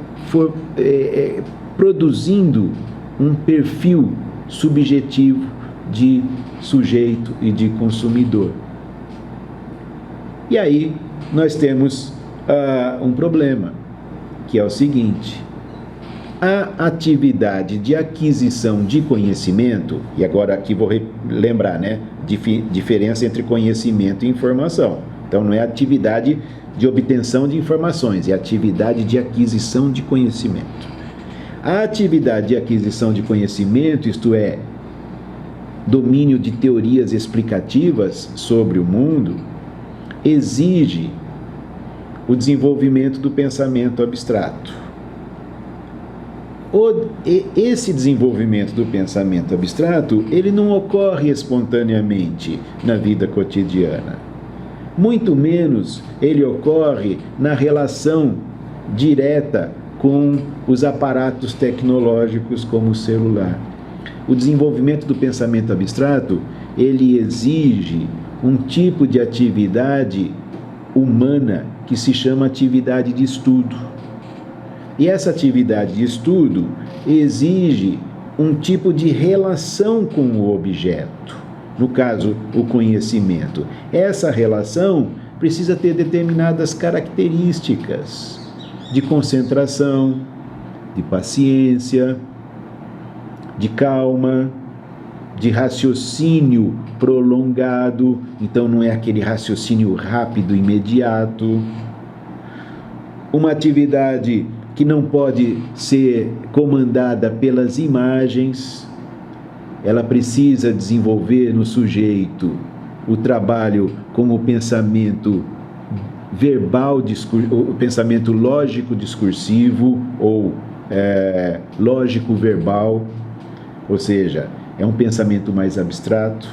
produzindo um perfil subjetivo de sujeito e de consumidor. E aí nós temos um problema, que é o seguinte: a atividade de aquisição de conhecimento, e agora aqui vou lembrar, né, diferença entre conhecimento e informação. Então não é atividade de obtenção de informações, é atividade de aquisição de conhecimento. A atividade de aquisição de conhecimento, isto é, domínio de teorias explicativas sobre o mundo, exige o desenvolvimento do pensamento abstrato. Esse desenvolvimento do pensamento abstrato, ele não ocorre espontaneamente na vida cotidiana. Muito menos ele ocorre na relação direta com os aparatos tecnológicos como o celular. O desenvolvimento do pensamento abstrato, ele exige um tipo de atividade humana que se chama atividade de estudo. E essa atividade de estudo exige um tipo de relação com o objeto, no caso, o conhecimento. Essa relação precisa ter determinadas características de concentração, de paciência, de calma, de raciocínio prolongado. Então não é aquele raciocínio rápido, imediato. Uma atividade que não pode ser comandada pelas imagens. Ela precisa desenvolver no sujeito o trabalho com o pensamento verbal, o pensamento lógico-discursivo ou lógico-verbal, ou seja, é um pensamento mais abstrato,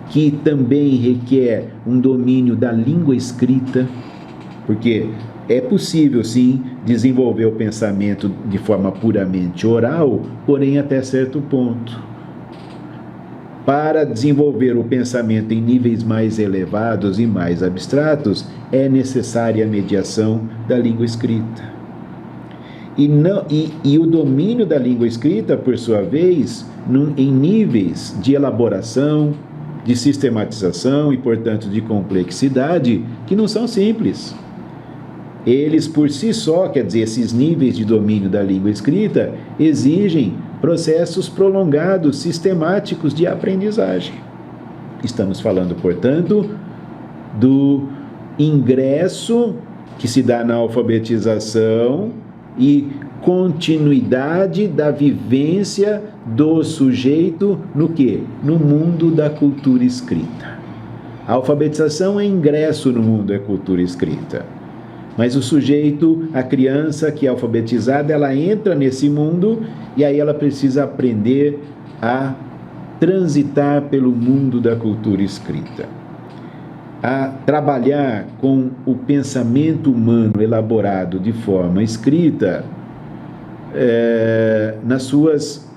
que também requer um domínio da língua escrita, porque é possível, sim, desenvolver o pensamento de forma puramente oral, porém até certo ponto. Para desenvolver o pensamento em níveis mais elevados e mais abstratos, é necessária a mediação da língua escrita. E o domínio da língua escrita, por sua vez, em níveis de elaboração, de sistematização e, portanto, de complexidade, que não são simples. Eles, por si só, quer dizer, esses níveis de domínio da língua escrita, exigem processos prolongados, sistemáticos de aprendizagem. Estamos falando, portanto, do ingresso que se dá na alfabetização e continuidade da vivência do sujeito no quê? No mundo da cultura escrita. A alfabetização é ingresso no mundo da cultura escrita. Mas o sujeito, a criança que é alfabetizada, ela entra nesse mundo e aí ela precisa aprender a transitar pelo mundo da cultura escrita, a trabalhar com o pensamento humano elaborado de forma escrita, nas suas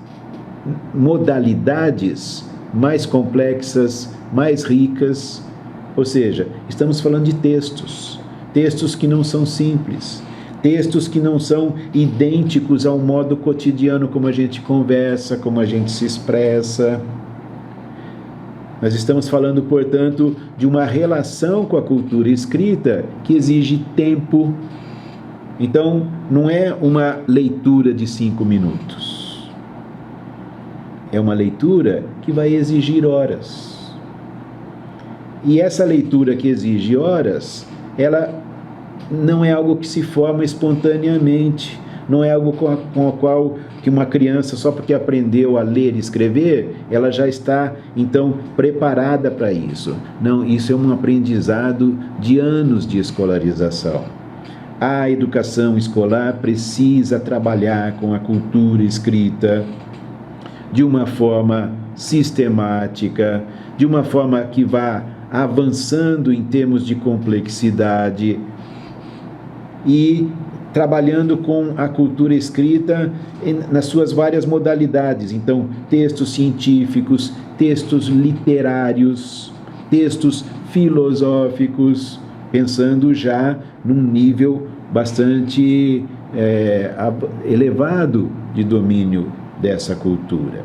modalidades mais complexas, mais ricas. Ou seja, estamos falando de textos que não são simples, textos que não são idênticos ao modo cotidiano como a gente conversa, como a gente se expressa. Nós estamos falando, portanto, de uma relação com a cultura escrita que exige tempo. Então, não é uma leitura de 5 minutos. É uma leitura que vai exigir horas. E essa leitura que exige horas, ela não é algo que se forma espontaneamente, não é algo com o qual que uma criança, só porque aprendeu a ler e escrever, ela já está, então, preparada para isso. Não, isso é um aprendizado de anos de escolarização. A educação escolar precisa trabalhar com a cultura escrita de uma forma sistemática, de uma forma que vá avançando em termos de complexidade e trabalhando com a cultura escrita nas suas várias modalidades. Então, textos científicos, textos literários, textos filosóficos, pensando já num nível bastante elevado de domínio dessa cultura.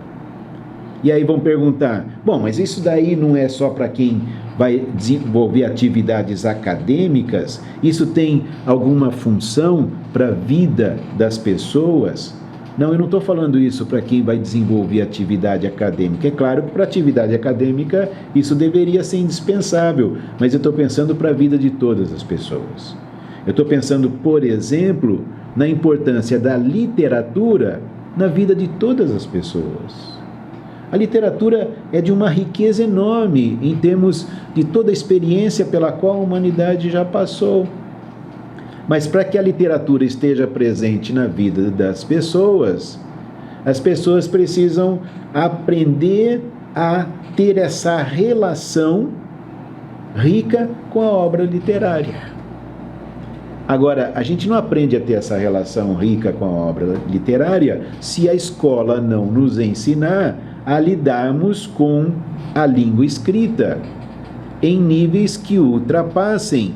E aí vão perguntar, bom, mas isso daí não é só para quem vai desenvolver atividades acadêmicas? Isso tem alguma função para a vida das pessoas? Não, eu não estou falando isso para quem vai desenvolver atividade acadêmica. É claro que para atividade acadêmica isso deveria ser indispensável, mas eu estou pensando para a vida de todas as pessoas. Eu estou pensando, por exemplo, na importância da literatura na vida de todas as pessoas. A literatura é de uma riqueza enorme em termos de toda a experiência pela qual a humanidade já passou. Mas para que a literatura esteja presente na vida das pessoas, as pessoas precisam aprender a ter essa relação rica com a obra literária. Agora, a gente não aprende a ter essa relação rica com a obra literária se a escola não nos ensinar a lidarmos com a língua escrita em níveis que ultrapassem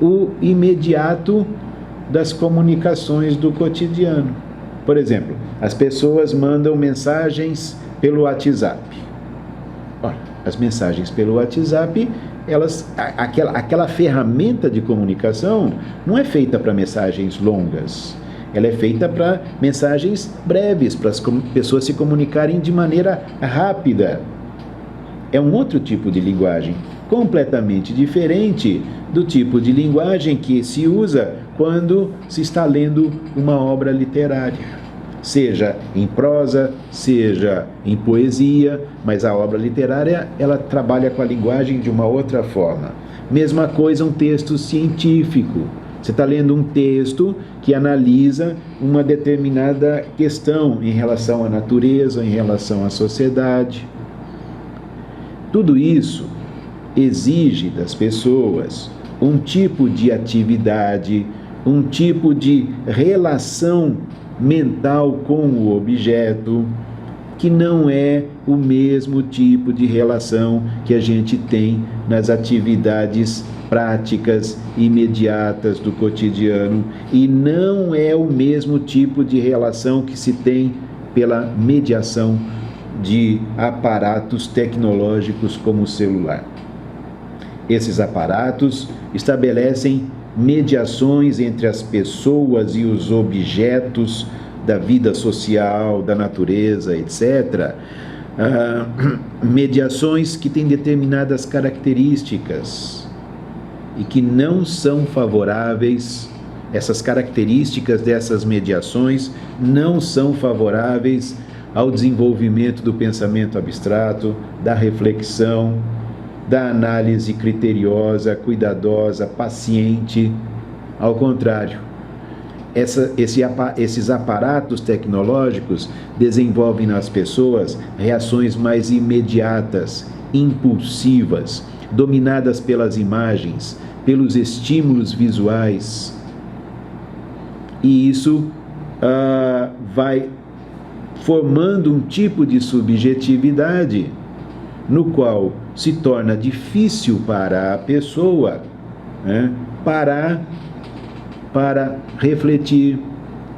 o imediato das comunicações do cotidiano. Por exemplo, as pessoas mandam mensagens pelo WhatsApp. Ora, as mensagens pelo WhatsApp, aquela ferramenta de comunicação não é feita para mensagens longas. Ela é feita para mensagens breves, para as pessoas se comunicarem de maneira rápida. É um outro tipo de linguagem, completamente diferente do tipo de linguagem que se usa quando se está lendo uma obra literária. Seja em prosa, seja em poesia, mas a obra literária, ela trabalha com a linguagem de uma outra forma. Mesma coisa um texto científico. Você está lendo um texto que analisa uma determinada questão em relação à natureza, em relação à sociedade. Tudo isso exige das pessoas um tipo de atividade, um tipo de relação mental com o objeto, que não é o mesmo tipo de relação que a gente tem nas atividades práticas imediatas do cotidiano, e não é o mesmo tipo de relação que se tem pela mediação de aparatos tecnológicos como o celular. Esses aparatos estabelecem mediações entre as pessoas e os objetos da vida social, da natureza, etc. Mediações que têm determinadas características e que não são favoráveis, essas características dessas mediações não são favoráveis ao desenvolvimento do pensamento abstrato, da reflexão, da análise criteriosa, cuidadosa, paciente. Ao contrário, esses aparatos tecnológicos desenvolvem nas pessoas reações mais imediatas, impulsivas, dominadas pelas imagens, pelos estímulos visuais. E isso vai formando um tipo de subjetividade no qual se torna difícil para a pessoa parar para refletir,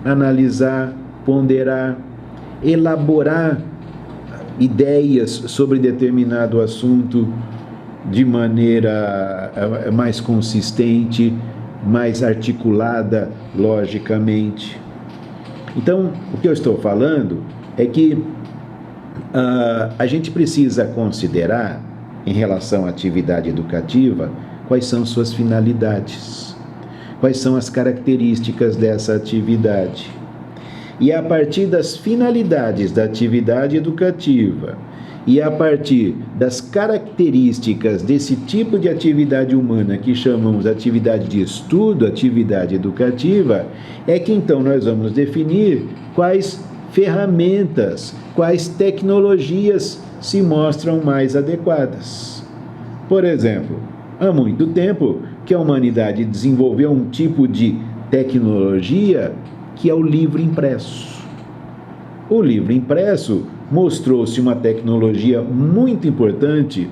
analisar, ponderar, elaborar ideias sobre determinado assunto de maneira mais consistente, mais articulada logicamente. Então, o que eu estou falando é que a gente precisa considerar, em relação à atividade educativa, quais são suas finalidades, quais são as características dessa atividade. E a partir das finalidades da atividade educativa e a partir das características desse tipo de atividade humana que chamamos de atividade de estudo, atividade educativa, é que então nós vamos definir quais ferramentas, quais tecnologias se mostram mais adequadas. Por exemplo, há muito tempo que a humanidade desenvolveu um tipo de tecnologia que é o livro impresso. O livro impresso mostrou-se uma tecnologia muito importante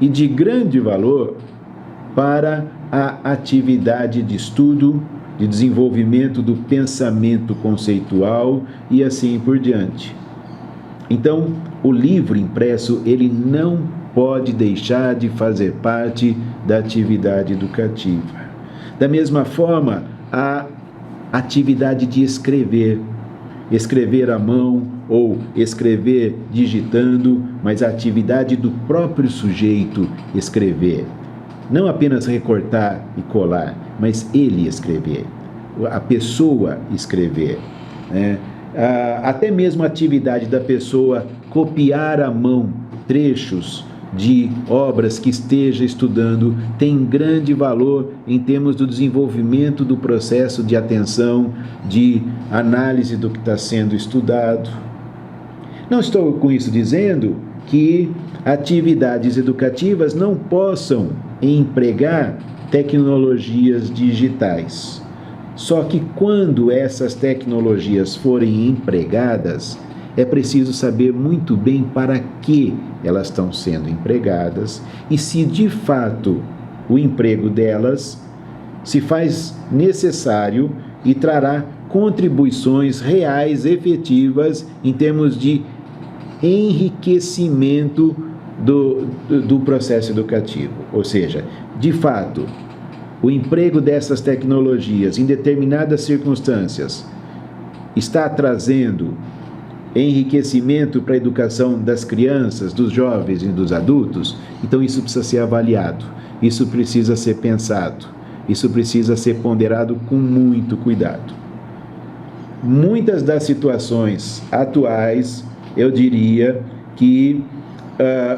e de grande valor para a atividade de estudo, de desenvolvimento do pensamento conceitual e assim por diante. Então, o livro impresso, ele não pode deixar de fazer parte da atividade educativa. Da mesma forma, a atividade de escrever à mão ou escrever digitando, mas a atividade do próprio sujeito escrever. Não apenas recortar e colar, mas ele escrever, a pessoa escrever, até mesmo a atividade da pessoa copiar à mão trechos de obras que esteja estudando tem grande valor em termos do desenvolvimento do processo de atenção, de análise do que está sendo estudado. Não estou com isso dizendo que atividades educativas não possam empregar tecnologias digitais. Só que quando essas tecnologias forem empregadas, é preciso saber muito bem para que elas estão sendo empregadas e se de fato o emprego delas se faz necessário e trará contribuições reais, efetivas, em termos de enriquecimento do processo educativo. Ou seja, de fato, o emprego dessas tecnologias em determinadas circunstâncias está trazendo enriquecimento para a educação das crianças, dos jovens e dos adultos, então isso precisa ser avaliado, isso precisa ser pensado, isso precisa ser ponderado com muito cuidado. Muitas das situações atuais, eu diria que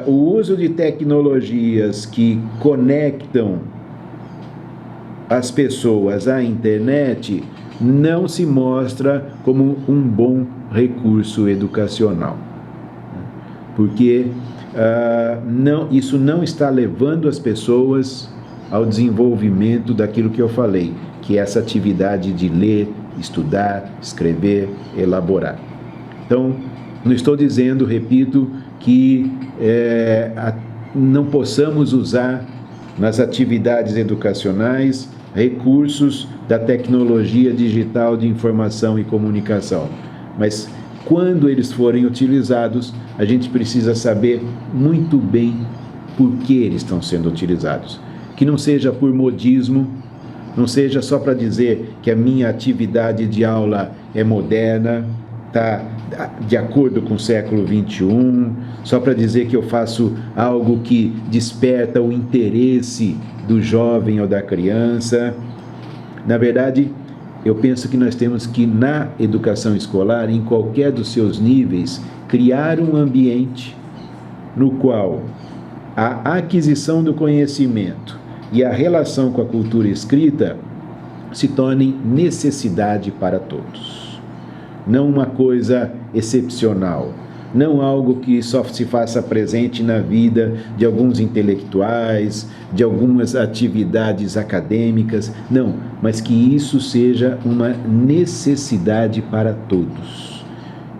o uso de tecnologias que conectam as pessoas à internet não se mostra como um bom recurso educacional, porque isso não está levando as pessoas ao desenvolvimento daquilo que eu falei, que é essa atividade de ler, estudar, escrever, elaborar. Então, não estou dizendo, repito, que não possamos usar nas atividades educacionais recursos da tecnologia digital de informação e comunicação. Mas quando eles forem utilizados, a gente precisa saber muito bem por que eles estão sendo utilizados. Que não seja por modismo, não seja só para dizer que a minha atividade de aula é moderna, está de acordo com o século XXI, só para dizer que eu faço algo que desperta o interesse do jovem ou da criança. Na verdade, eu penso que nós temos que, na educação escolar, em qualquer dos seus níveis, criar um ambiente no qual a aquisição do conhecimento e a relação com a cultura escrita se tornem necessidade para todos. Não uma coisa excepcional, não algo que só se faça presente na vida de alguns intelectuais, de algumas atividades acadêmicas, não, mas que isso seja uma necessidade para todos.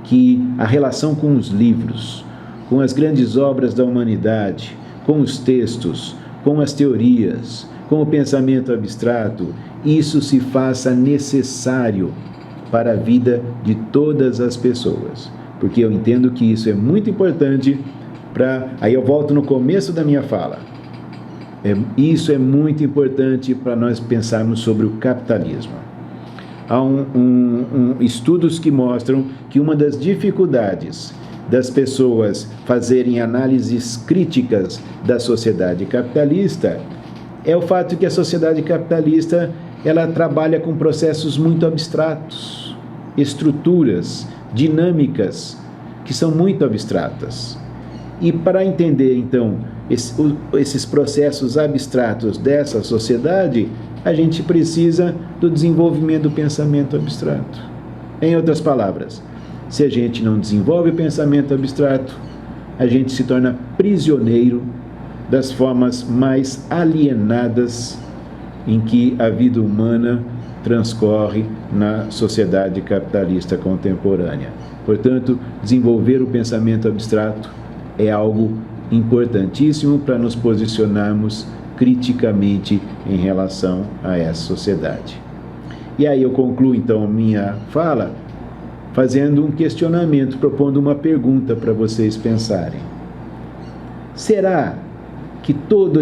Que a relação com os livros, com as grandes obras da humanidade, com os textos, com as teorias, com o pensamento abstrato, isso se faça necessário para a vida de todas as pessoas. Porque eu entendo que isso é muito importante aí eu volto no começo da minha fala. Isso é muito importante para nós pensarmos sobre o capitalismo. Há estudos que mostram que uma das dificuldades das pessoas fazerem análises críticas da sociedade capitalista é o fato que a sociedade capitalista ela trabalha com processos muito abstratos, estruturas, dinâmicas que são muito abstratas. E para entender, então, esses processos abstratos dessa sociedade, a gente precisa do desenvolvimento do pensamento abstrato. Em outras palavras, se a gente não desenvolve o pensamento abstrato, a gente se torna prisioneiro das formas mais alienadas em que a vida humana transcorre na sociedade capitalista contemporânea. Portanto, desenvolver o pensamento abstrato é algo importantíssimo para nos posicionarmos criticamente em relação a essa sociedade. E aí eu concluo então a minha fala fazendo um questionamento, propondo uma pergunta para vocês pensarem. Será que toda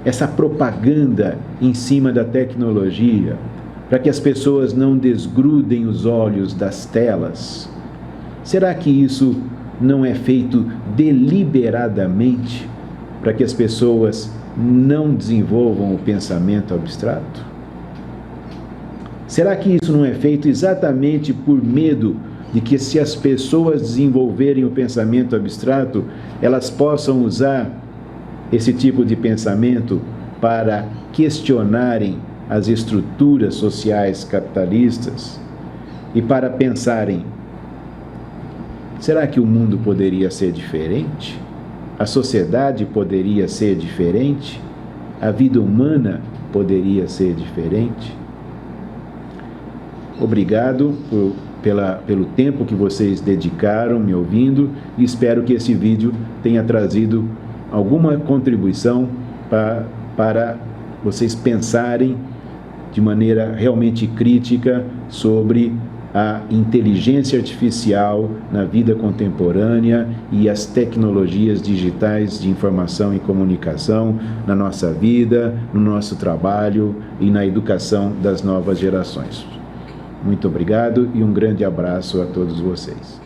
essa propaganda em cima da tecnologia, para que as pessoas não desgrudem os olhos das telas, será que isso não é feito deliberadamente para que as pessoas não desenvolvam o pensamento abstrato? Será que isso não é feito exatamente por medo de que, se as pessoas desenvolverem o pensamento abstrato, elas possam usar esse tipo de pensamento para questionarem as estruturas sociais capitalistas e para pensarem: será que o mundo poderia ser diferente? A sociedade poderia ser diferente? A vida humana poderia ser diferente? Obrigado pelo tempo que vocês dedicaram me ouvindo, e espero que esse vídeo tenha trazido alguma contribuição para vocês pensarem de maneira realmente crítica sobre a inteligência artificial na vida contemporânea e as tecnologias digitais de informação e comunicação na nossa vida, no nosso trabalho e na educação das novas gerações. Muito obrigado e um grande abraço a todos vocês.